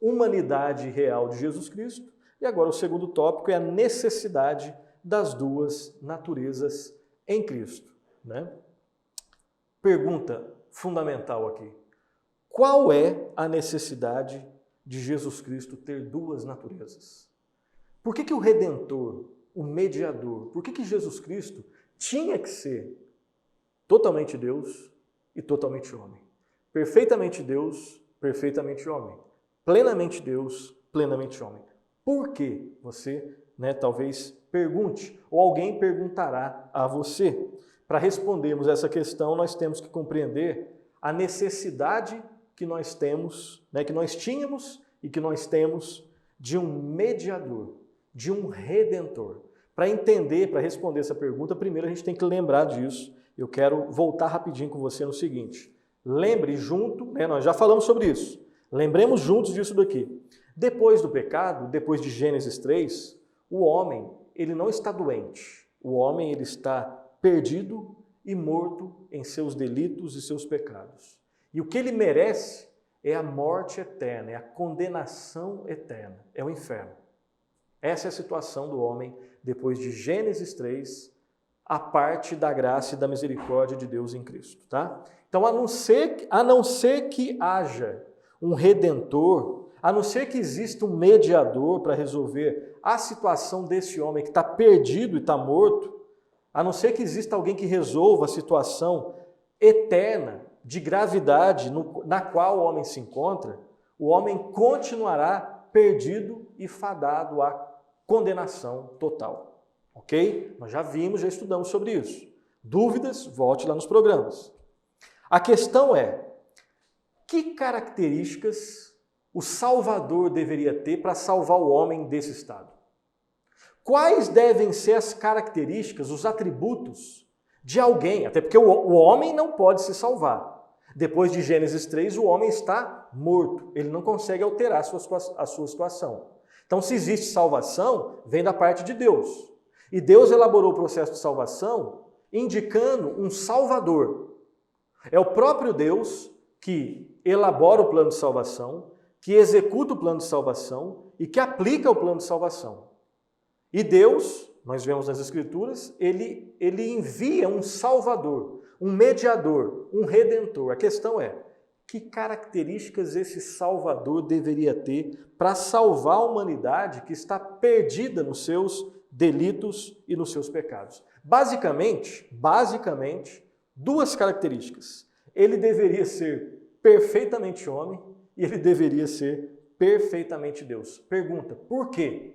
humanidade real de Jesus Cristo e agora o segundo tópico é a necessidade das duas naturezas em Cristo. Né? Pergunta fundamental aqui. Qual é a necessidade de Jesus Cristo ter duas naturezas? Por que o Redentor, o mediador, por que Jesus Cristo tinha que ser totalmente Deus e totalmente homem? Perfeitamente Deus, perfeitamente homem. Plenamente Deus, plenamente homem. Por que? Você, talvez pergunte, ou alguém perguntará a você. Para respondermos essa questão, nós temos que compreender a necessidade que nós temos, que nós tínhamos e que nós temos de um mediador, de um redentor. Para entender, para responder essa pergunta, primeiro a gente tem que lembrar disso. Eu quero voltar rapidinho com você no seguinte. Lembre junto, nós já falamos sobre isso. Lembremos juntos disso daqui. Depois do pecado, depois de Gênesis 3, o homem, ele não está doente. O homem, ele está perdido e morto em seus delitos e seus pecados. E o que ele merece é a morte eterna, é a condenação eterna, é o inferno. Essa é a situação do homem depois de Gênesis 3, a parte da graça e da misericórdia de Deus em Cristo. Tá? Então, a não ser que haja um redentor, a não ser que exista um mediador para resolver a situação desse homem que está perdido e está morto, a não ser que exista alguém que resolva a situação eterna de gravidade na qual o homem se encontra, o homem continuará perdido e fadado à condenação total. Ok? Nós já vimos, já estudamos sobre isso. Dúvidas? Volte lá nos programas. A questão é, que características o Salvador deveria ter para salvar o homem desse estado? Quais devem ser as características, os atributos de alguém? Até porque o homem não pode se salvar. Depois de Gênesis 3, o homem está morto. Ele não consegue alterar a sua situação. Então, se existe salvação, vem da parte de Deus. E Deus elaborou o processo de salvação indicando um Salvador. É o próprio Deus que elabora o plano de salvação, que executa o plano de salvação e que aplica o plano de salvação. E Deus, nós vemos nas Escrituras, ele envia um Salvador, um mediador, um redentor. A questão é, que características esse Salvador deveria ter para salvar a humanidade que está perdida nos seus delitos e nos seus pecados? Basicamente, duas características. Ele deveria ser perfeitamente homem e ele deveria ser perfeitamente Deus. Pergunta, por quê?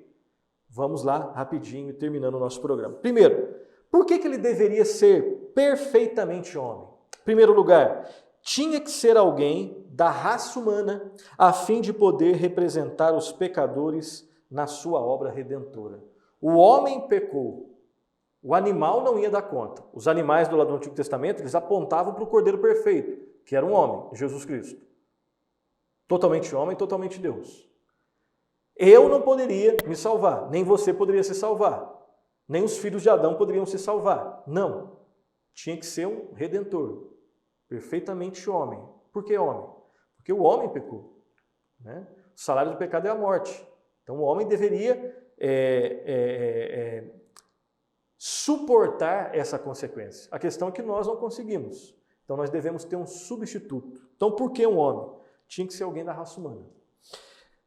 Vamos lá, rapidinho, terminando o nosso programa. Primeiro, por que ele deveria ser perfeitamente homem? Em primeiro lugar, tinha que ser alguém da raça humana a fim de poder representar os pecadores na sua obra redentora. O homem pecou, o animal não ia dar conta. Os animais do Antigo Testamento, eles apontavam para o Cordeiro Perfeito, que era um homem, Jesus Cristo. Totalmente homem, totalmente Deus. Eu não poderia me salvar, nem você poderia se salvar, nem os filhos de Adão poderiam se salvar. Não, tinha que ser um redentor, perfeitamente homem. Por que homem? Porque o homem pecou. Né? O salário do pecado é a morte. Então o homem deveria suportar essa consequência. A questão é que nós não conseguimos. Então nós devemos ter um substituto. Então por que um homem? Tinha que ser alguém da raça humana.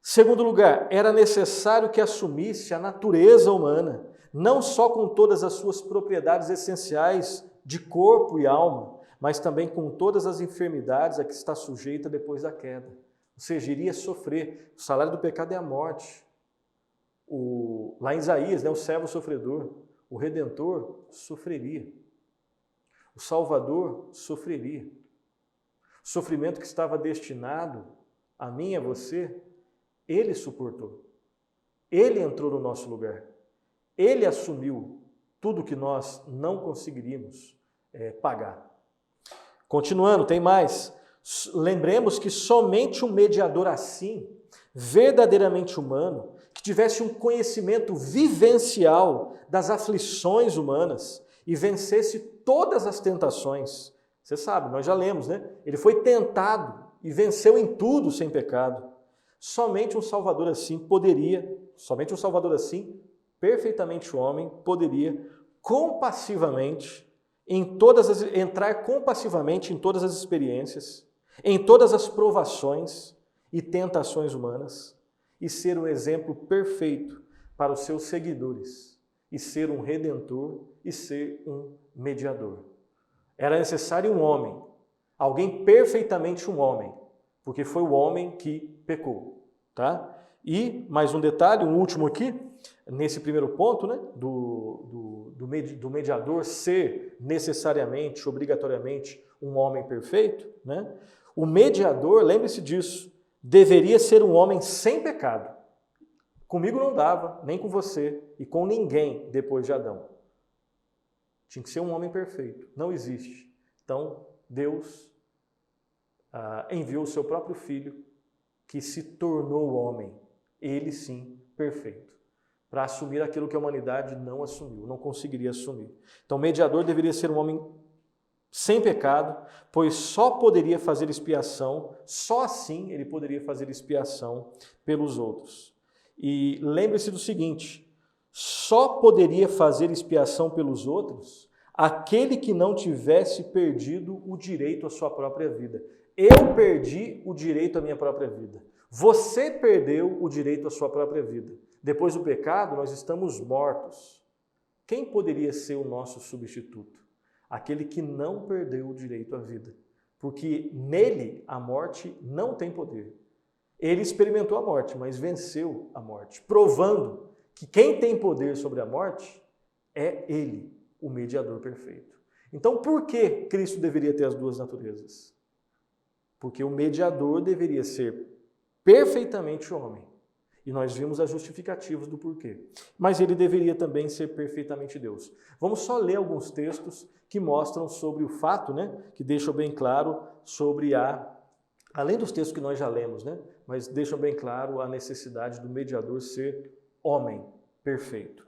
Segundo lugar, era necessário que assumisse a natureza humana, não só com todas as suas propriedades essenciais de corpo e alma, mas também com todas as enfermidades a que está sujeita depois da queda. Ou seja, iria sofrer. O salário do pecado é a morte. Lá em Isaías, o servo sofredor, o Redentor sofreria. O Salvador sofreria. O sofrimento que estava destinado a mim e a você, ele suportou. Ele entrou no nosso lugar. Ele assumiu tudo que nós não conseguiríamos pagar. Continuando, tem mais. Lembremos que somente um mediador assim verdadeiramente humano, que tivesse um conhecimento vivencial das aflições humanas e vencesse todas as tentações. Você sabe, nós já lemos, né? Ele foi tentado e venceu em tudo sem pecado. Somente um Salvador assim, perfeitamente homem, poderia compassivamente entrar compassivamente em todas as experiências, em todas as provações e tentações humanas e ser um exemplo perfeito para os seus seguidores e ser um redentor e ser um mediador. Era necessário um homem, alguém perfeitamente um homem, porque foi o homem que pecou, tá? E, mais um detalhe, um último aqui, nesse primeiro ponto, né, do mediador ser necessariamente, obrigatoriamente, um homem perfeito, né? O mediador, lembre-se disso, deveria ser um homem sem pecado. Comigo não dava, nem com você e com ninguém depois de Adão. Tinha que ser um homem perfeito. Não existe. Então, Deus enviou o seu próprio Filho, que se tornou homem, ele sim, perfeito, para assumir aquilo que a humanidade não assumiu, não conseguiria assumir. Então, o mediador deveria ser um homem sem pecado, pois só poderia fazer expiação, só assim ele poderia fazer expiação pelos outros. E lembre-se do seguinte, só poderia fazer expiação pelos outros aquele que não tivesse perdido o direito à sua própria vida. Eu perdi o direito à minha própria vida. Você perdeu o direito à sua própria vida. Depois do pecado, nós estamos mortos. Quem poderia ser o nosso substituto? Aquele que não perdeu o direito à vida. Porque nele a morte não tem poder. Ele experimentou a morte, mas venceu a morte, provando que quem tem poder sobre a morte é ele, o mediador perfeito. Então, por que Cristo deveria ter as duas naturezas? Porque o mediador deveria ser perfeitamente homem. E nós vimos as justificativas do porquê. Mas ele deveria também ser perfeitamente Deus. Vamos só ler alguns textos que mostram sobre o fato, né, que deixam bem claro sobre além dos textos que nós já lemos, né, mas deixam bem claro a necessidade do mediador ser homem perfeito.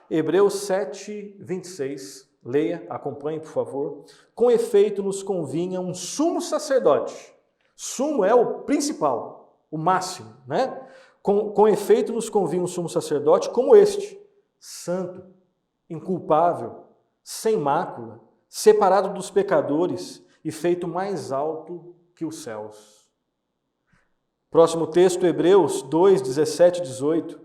Hebreus 7, 26, leia, acompanhe, por favor. Com efeito, nos convinha um sumo sacerdote. Sumo é o principal, o máximo, né? Com efeito, nos convinha um sumo sacerdote como este, santo, inculpável, sem mácula, separado dos pecadores e feito mais alto que os céus. Próximo texto, Hebreus 2, 17 e 18.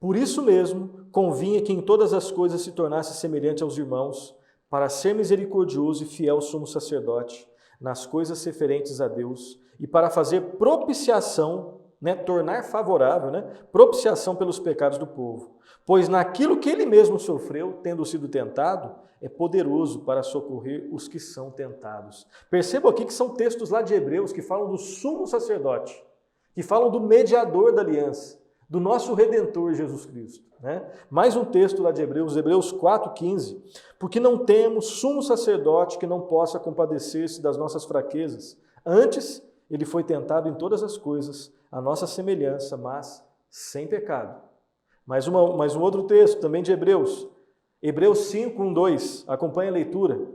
Por isso mesmo, convinha que em todas as coisas se tornasse semelhante aos irmãos, para ser misericordioso e fiel sumo sacerdote, nas coisas referentes a Deus, e para fazer propiciação, né, tornar favorável, né, propiciação pelos pecados do povo. Pois naquilo que ele mesmo sofreu, tendo sido tentado, é poderoso para socorrer os que são tentados. Percebam aqui que são textos lá de Hebreus que falam do sumo sacerdote, que falam do mediador da aliança, do nosso Redentor Jesus Cristo. Né? Mais um texto lá de Hebreus, Hebreus 4,15. Porque não temos sumo sacerdote que não possa compadecer-se das nossas fraquezas. Antes, ele foi tentado em todas as coisas, a nossa semelhança, mas sem pecado. Mais um outro texto, também de Hebreus. Hebreus 5, 1, 2. Acompanhe a leitura.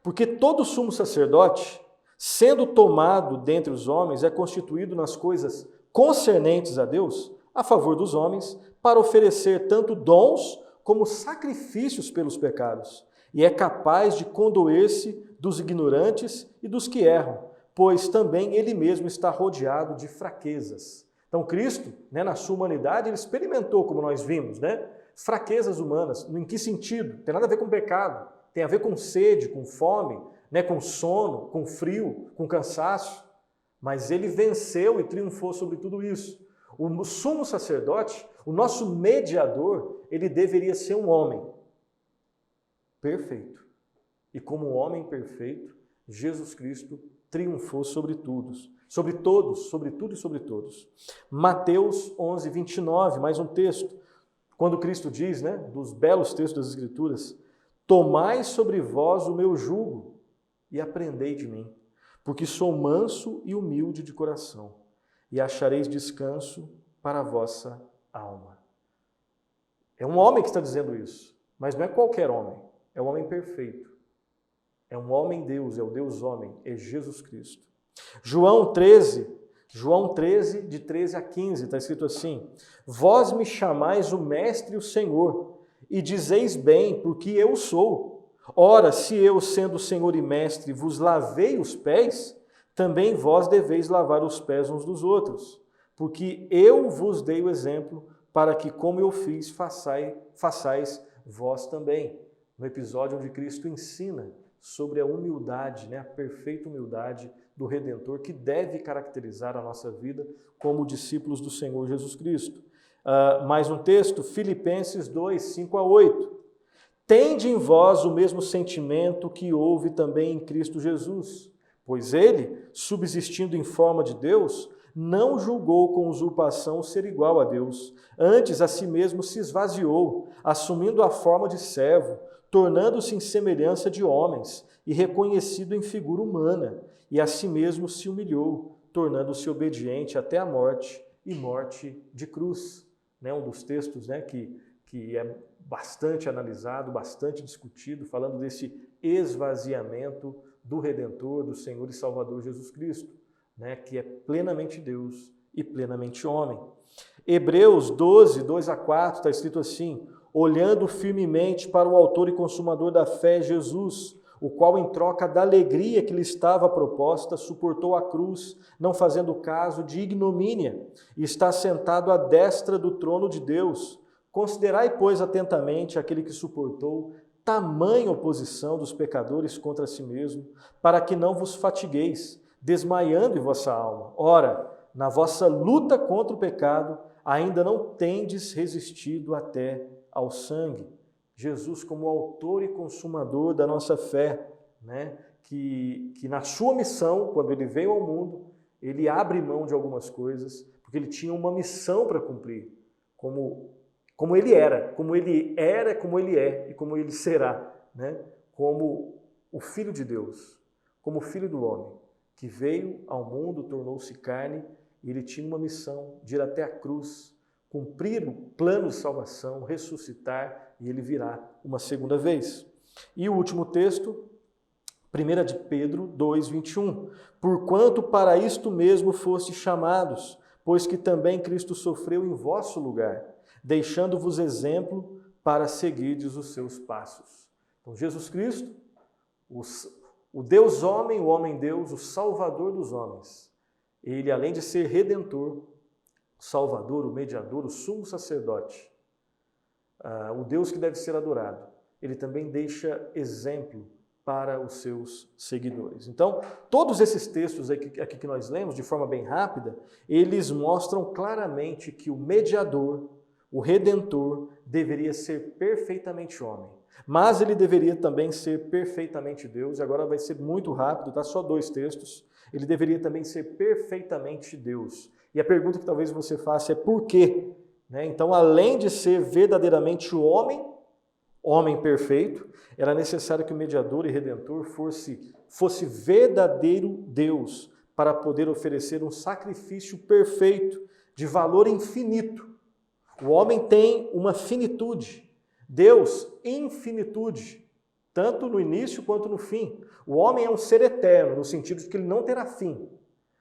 Porque todo sumo sacerdote, sendo tomado dentre os homens, é constituído nas coisas concernentes a Deus, a favor dos homens, para oferecer tanto dons como sacrifícios pelos pecados, e é capaz de condoer-se dos ignorantes e dos que erram, pois também ele mesmo está rodeado de fraquezas. Então Cristo, né, na sua humanidade, ele experimentou, como nós vimos, né, fraquezas humanas. Em que sentido? Tem nada a ver com pecado, tem a ver com sede, com fome, né, com sono, com frio, com cansaço. Mas ele venceu e triunfou sobre tudo isso. O sumo sacerdote, o nosso mediador, ele deveria ser um homem perfeito. E como um homem perfeito, Jesus Cristo triunfou sobre todos, sobre tudo e sobre todos. Mateus 11, 29, mais um texto. Quando Cristo diz, né, dos belos textos das Escrituras, tomai sobre vós o meu jugo e aprendei de mim, porque sou manso e humilde de coração, e achareis descanso para a vossa alma. É um homem que está dizendo isso, mas não é qualquer homem, é um homem perfeito. É um homem-Deus, é o Deus-homem, é Jesus Cristo. João 13, de 13 a 15, está escrito assim: Vós me chamais o Mestre e o Senhor, e dizeis bem, porque eu sou. Ora, se eu, sendo Senhor e Mestre, vos lavei os pés, também vós deveis lavar os pés uns dos outros, porque eu vos dei o exemplo, para que, como eu fiz, façais vós também. No episódio onde Cristo ensina sobre a humildade, a perfeita humildade do Redentor, que deve caracterizar a nossa vida como discípulos do Senhor Jesus Cristo. Mais um texto, Filipenses 2, 5 a 8. Tende em vós o mesmo sentimento que houve também em Cristo Jesus, pois ele, subsistindo em forma de Deus, não julgou com usurpação ser igual a Deus, antes a si mesmo se esvaziou, assumindo a forma de servo, tornando-se em semelhança de homens e reconhecido em figura humana, e a si mesmo se humilhou, tornando-se obediente até a morte e morte de cruz. Um dos textos que é bastante analisado, bastante discutido, falando desse esvaziamento do Redentor, do Senhor e Salvador Jesus Cristo, que é plenamente Deus e plenamente homem. Hebreus 12, 2 a 4, está escrito assim: olhando firmemente para o autor e consumador da fé, Jesus, o qual, em troca da alegria que lhe estava proposta, suportou a cruz, não fazendo caso de ignomínia, e está sentado à destra do trono de Deus. Considerai, pois, atentamente aquele que suportou tamanha oposição dos pecadores contra si mesmo, para que não vos fatigueis, desmaiando em vossa alma. Ora, na vossa luta contra o pecado, ainda não tendes resistido até ao sangue. Jesus, como autor e consumador da nossa fé, que na sua missão, quando ele veio ao mundo, ele abre mão de algumas coisas, porque ele tinha uma missão para cumprir, como ele era, como ele é e como ele será, como o Filho de Deus, como o Filho do homem, que veio ao mundo, tornou-se carne, e ele tinha uma missão de ir até a cruz, cumprir o plano de salvação, ressuscitar, e ele virá uma segunda vez. E o último texto, 1 de Pedro 2, 21. Porquanto para isto mesmo fostes chamados, pois que também Cristo sofreu em vosso lugar, deixando-vos exemplo para seguirdes os seus passos. Então, Jesus Cristo, o Deus homem, o homem Deus, o Salvador dos homens, ele, além de ser Redentor, o Salvador, o mediador, o sumo sacerdote, o Deus que deve ser adorado, ele também deixa exemplo para os seus seguidores. Então, todos esses textos aqui que nós lemos, de forma bem rápida, eles mostram claramente que o mediador, o Redentor, deveria ser perfeitamente homem. Mas ele deveria também ser perfeitamente Deus, e agora vai ser muito rápido, tá? Só 2 textos. Ele deveria também ser perfeitamente Deus. E a pergunta que talvez você faça é por quê? Então, além de ser verdadeiramente o homem perfeito, era necessário que o mediador e redentor fosse verdadeiro Deus, para poder oferecer um sacrifício perfeito, de valor infinito. O homem tem uma finitude, Deus, infinitude, tanto no início quanto no fim. O homem é um ser eterno, no sentido de que ele não terá fim.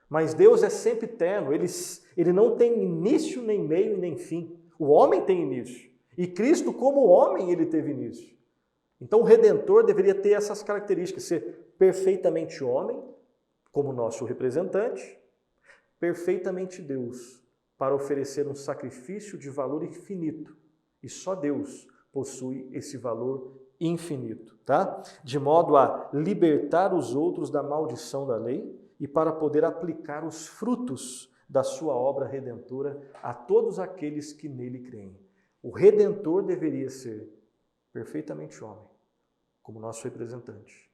Mas Deus é sempre eterno, ele não tem início, nem meio, nem fim. O homem tem início. E Cristo, como homem, ele teve início. Então o Redentor deveria ter essas características, ser perfeitamente homem, como nosso representante, perfeitamente Deus, para oferecer um sacrifício de valor infinito. E só Deus possui esse valor infinito, tá? De modo a libertar os outros da maldição da lei e para poder aplicar os frutos da sua obra redentora a todos aqueles que nele creem. O Redentor deveria ser perfeitamente homem, como nosso representante,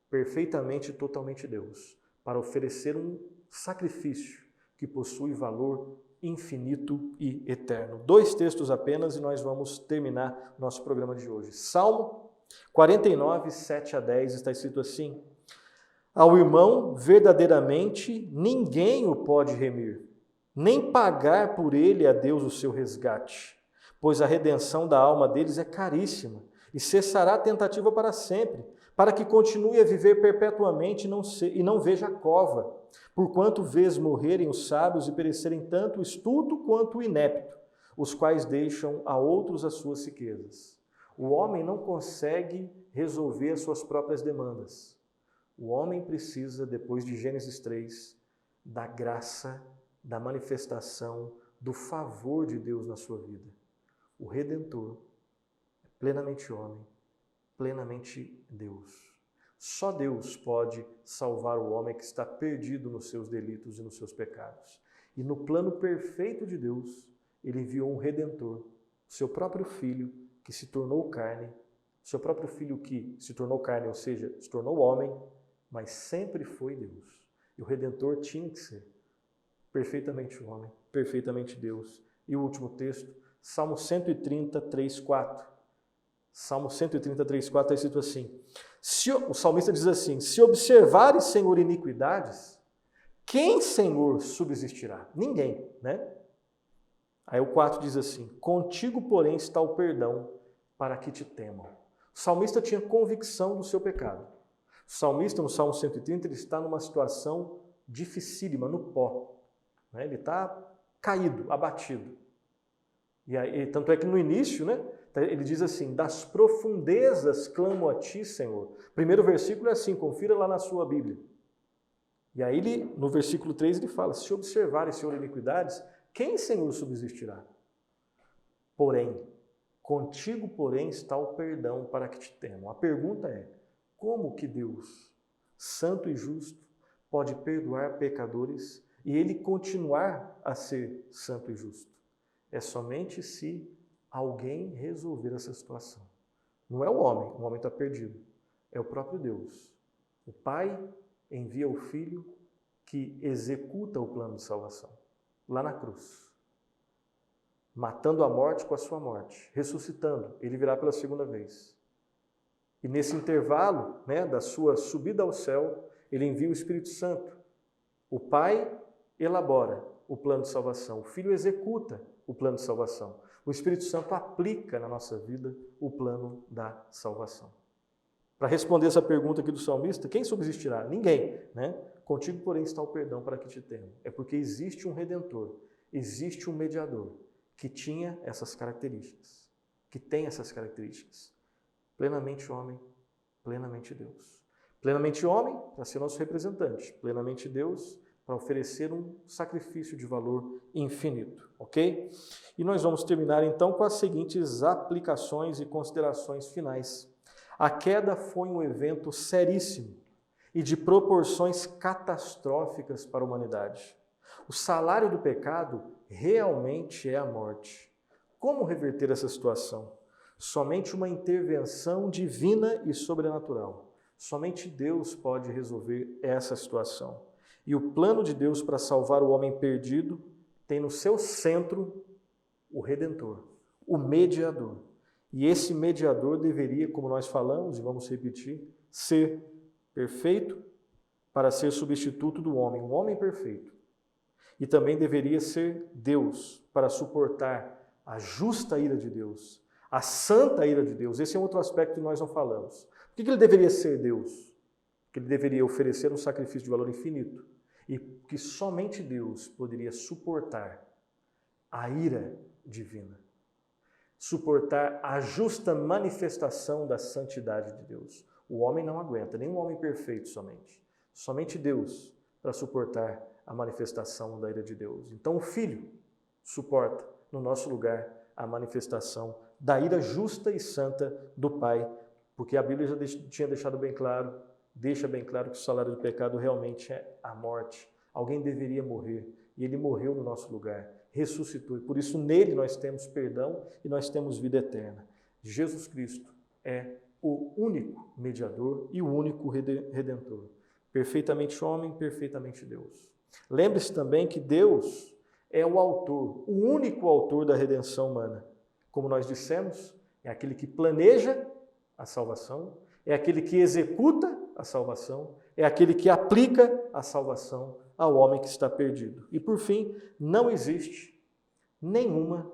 perfeitamente e totalmente Deus, para oferecer um sacrifício que possui valor infinito e eterno. 2 textos apenas e nós vamos terminar nosso programa de hoje. Salmo 49, 7 a 10, está escrito assim: ao irmão verdadeiramente ninguém o pode remir, nem pagar por ele a Deus o seu resgate, pois a redenção da alma deles é caríssima e cessará a tentativa para sempre, para que continue a viver perpetuamente e não veja a cova, porquanto vês morrerem os sábios e perecerem tanto o estulto quanto o inepto, os quais deixam a outros as suas riquezas. O homem não consegue resolver as suas próprias demandas. O homem precisa, depois de Gênesis 3, da graça, da manifestação, do favor de Deus na sua vida. O Redentor é plenamente homem, plenamente Deus. Só Deus pode salvar o homem que está perdido nos seus delitos e nos seus pecados. E no plano perfeito de Deus, Ele enviou um Redentor, seu próprio Filho, que se tornou carne, seu próprio Filho que se tornou carne, ou seja, se tornou homem, mas sempre foi Deus. E o Redentor tinha que ser perfeitamente homem, perfeitamente Deus. E o último texto, Salmo 130, 3, 4. Salmo 130, 3, 4 está escrito assim. O salmista diz assim: se observares, Senhor, iniquidades, quem, Senhor, subsistirá? Ninguém, né? Aí o 4 diz assim: contigo, porém, está o perdão para que te temam. O salmista tinha convicção do seu pecado. O salmista, no Salmo 130, ele está numa situação dificílima, no pó. Ele está caído, abatido. E aí, tanto é que no início, né, ele diz assim: das profundezas clamo a ti, Senhor. Primeiro versículo é assim, confira lá na sua Bíblia. E aí, no versículo 3, ele fala: se observares, Senhor, iniquidades, quem, Senhor, subsistirá? Porém, contigo, porém, está o perdão para que te temam. A pergunta é: como que Deus, santo e justo, pode perdoar pecadores e Ele continuar a ser santo e justo? É somente se alguém resolver essa situação. Não é o homem está perdido. É o próprio Deus. O Pai envia o Filho que executa o plano de salvação, lá na cruz. Matando a morte com a sua morte, ressuscitando, Ele virá pela segunda vez. E nesse intervalo, né, da sua subida ao céu, Ele envia o Espírito Santo. O Pai elabora o plano de salvação, o Filho executa o plano de salvação. O Espírito Santo aplica na nossa vida o plano da salvação. Para responder essa pergunta aqui do salmista, quem subsistirá? Ninguém, né? Contigo, porém, está o perdão para que te temam. É porque existe um Redentor, existe um mediador que tinha essas características, que tem essas características. Plenamente homem, plenamente Deus. Plenamente homem, para ser nosso representante. Plenamente Deus, para oferecer um sacrifício de valor infinito, ok? E nós vamos terminar então com as seguintes aplicações e considerações finais. A queda foi um evento seríssimo e de proporções catastróficas para a humanidade. O salário do pecado realmente é a morte. Como reverter essa situação? Somente uma intervenção divina e sobrenatural. Somente Deus pode resolver essa situação. E o plano de Deus para salvar o homem perdido tem no seu centro o Redentor, o mediador. E esse mediador deveria, como nós falamos e vamos repetir, ser perfeito para ser substituto do homem, um homem perfeito. E também deveria ser Deus para suportar a justa ira de Deus, a santa ira de Deus. Esse é outro aspecto que nós não falamos. Por que ele deveria ser Deus? Porque ele deveria oferecer um sacrifício de valor infinito. E que somente Deus poderia suportar a ira divina. Suportar a justa manifestação da santidade de Deus. O homem não aguenta, nem um homem perfeito somente. Somente Deus para suportar a manifestação da ira de Deus. Então o Filho suporta no nosso lugar a manifestação da ira justa e santa do Pai, porque a Bíblia já tinha deixado bem claro, deixa bem claro que o salário do pecado realmente é a morte. Alguém deveria morrer e Ele morreu no nosso lugar, ressuscitou e por isso nele nós temos perdão e nós temos vida eterna. Jesus Cristo é o único mediador e o único redentor. Perfeitamente homem, perfeitamente Deus. Lembre-se também que Deus é o autor, o único autor da redenção humana. Como nós dissemos, é aquele que planeja a salvação, é aquele que executa a salvação, é aquele que aplica a salvação ao homem que está perdido. E por fim, não existe nenhuma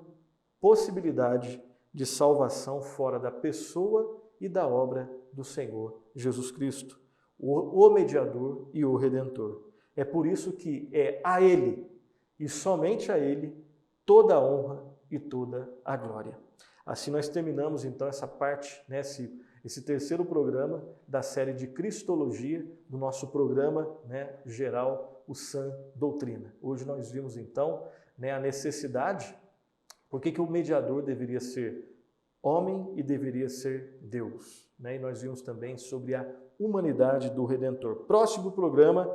possibilidade de salvação fora da pessoa e da obra do Senhor Jesus Cristo, o mediador e o redentor. É por isso que é a Ele, e somente a Ele, toda a honra e toda a glória. Assim nós terminamos então essa parte, né, esse terceiro programa da série de Cristologia, do nosso programa, né, geral, o Sã Doutrina. Hoje nós vimos então, né, a necessidade, por que o mediador deveria ser homem e deveria ser Deus, né? E nós vimos também sobre a humanidade do Redentor. Próximo programa,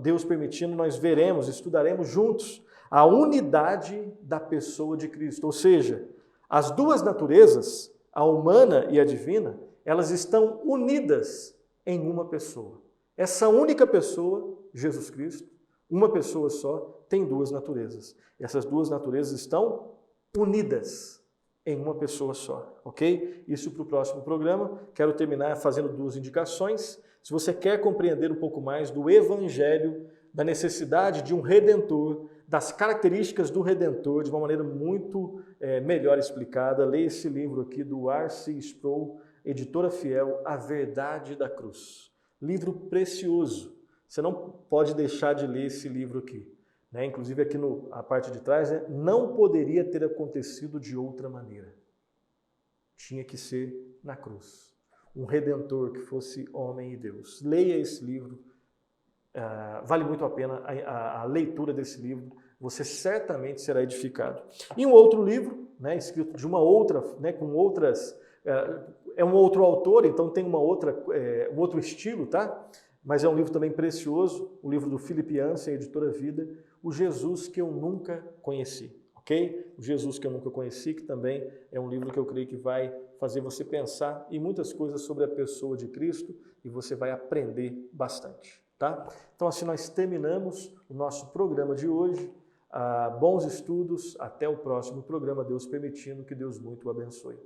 Deus permitindo, nós veremos, estudaremos juntos a unidade da pessoa de Cristo, ou seja, as duas naturezas, a humana e a divina, elas estão unidas em uma pessoa. Essa única pessoa, Jesus Cristo, uma pessoa só, tem duas naturezas. Essas duas naturezas estão unidas em uma pessoa só, ok? Isso para o próximo programa. Quero terminar fazendo duas indicações. Se você quer compreender um pouco mais do Evangelho, da necessidade de um Redentor, das características do Redentor, de uma maneira muito melhor explicada, leia esse livro aqui do R.C. Sproul, Editora Fiel, A Verdade da Cruz. Livro precioso. Você não pode deixar de ler esse livro aqui. Né? Inclusive aqui a parte de trás, né? Não poderia ter acontecido de outra maneira. Tinha que ser na cruz. Um Redentor que fosse homem e Deus. Leia esse livro. Vale muito a pena a leitura desse livro. Você certamente será edificado. E um outro livro, né, escrito de uma outra, né, com outras... É um outro autor, então tem um outro estilo, tá? Mas é um livro também precioso, o livro do Philip Yancey, Editora Vida, O Jesus que eu nunca conheci, ok? O Jesus que eu nunca conheci, que também é um livro que eu creio que vai fazer você pensar em muitas coisas sobre a pessoa de Cristo e você vai aprender bastante, tá? Então assim nós terminamos o nosso programa de hoje. Bons estudos, até o próximo programa, Deus permitindo, que Deus muito o abençoe.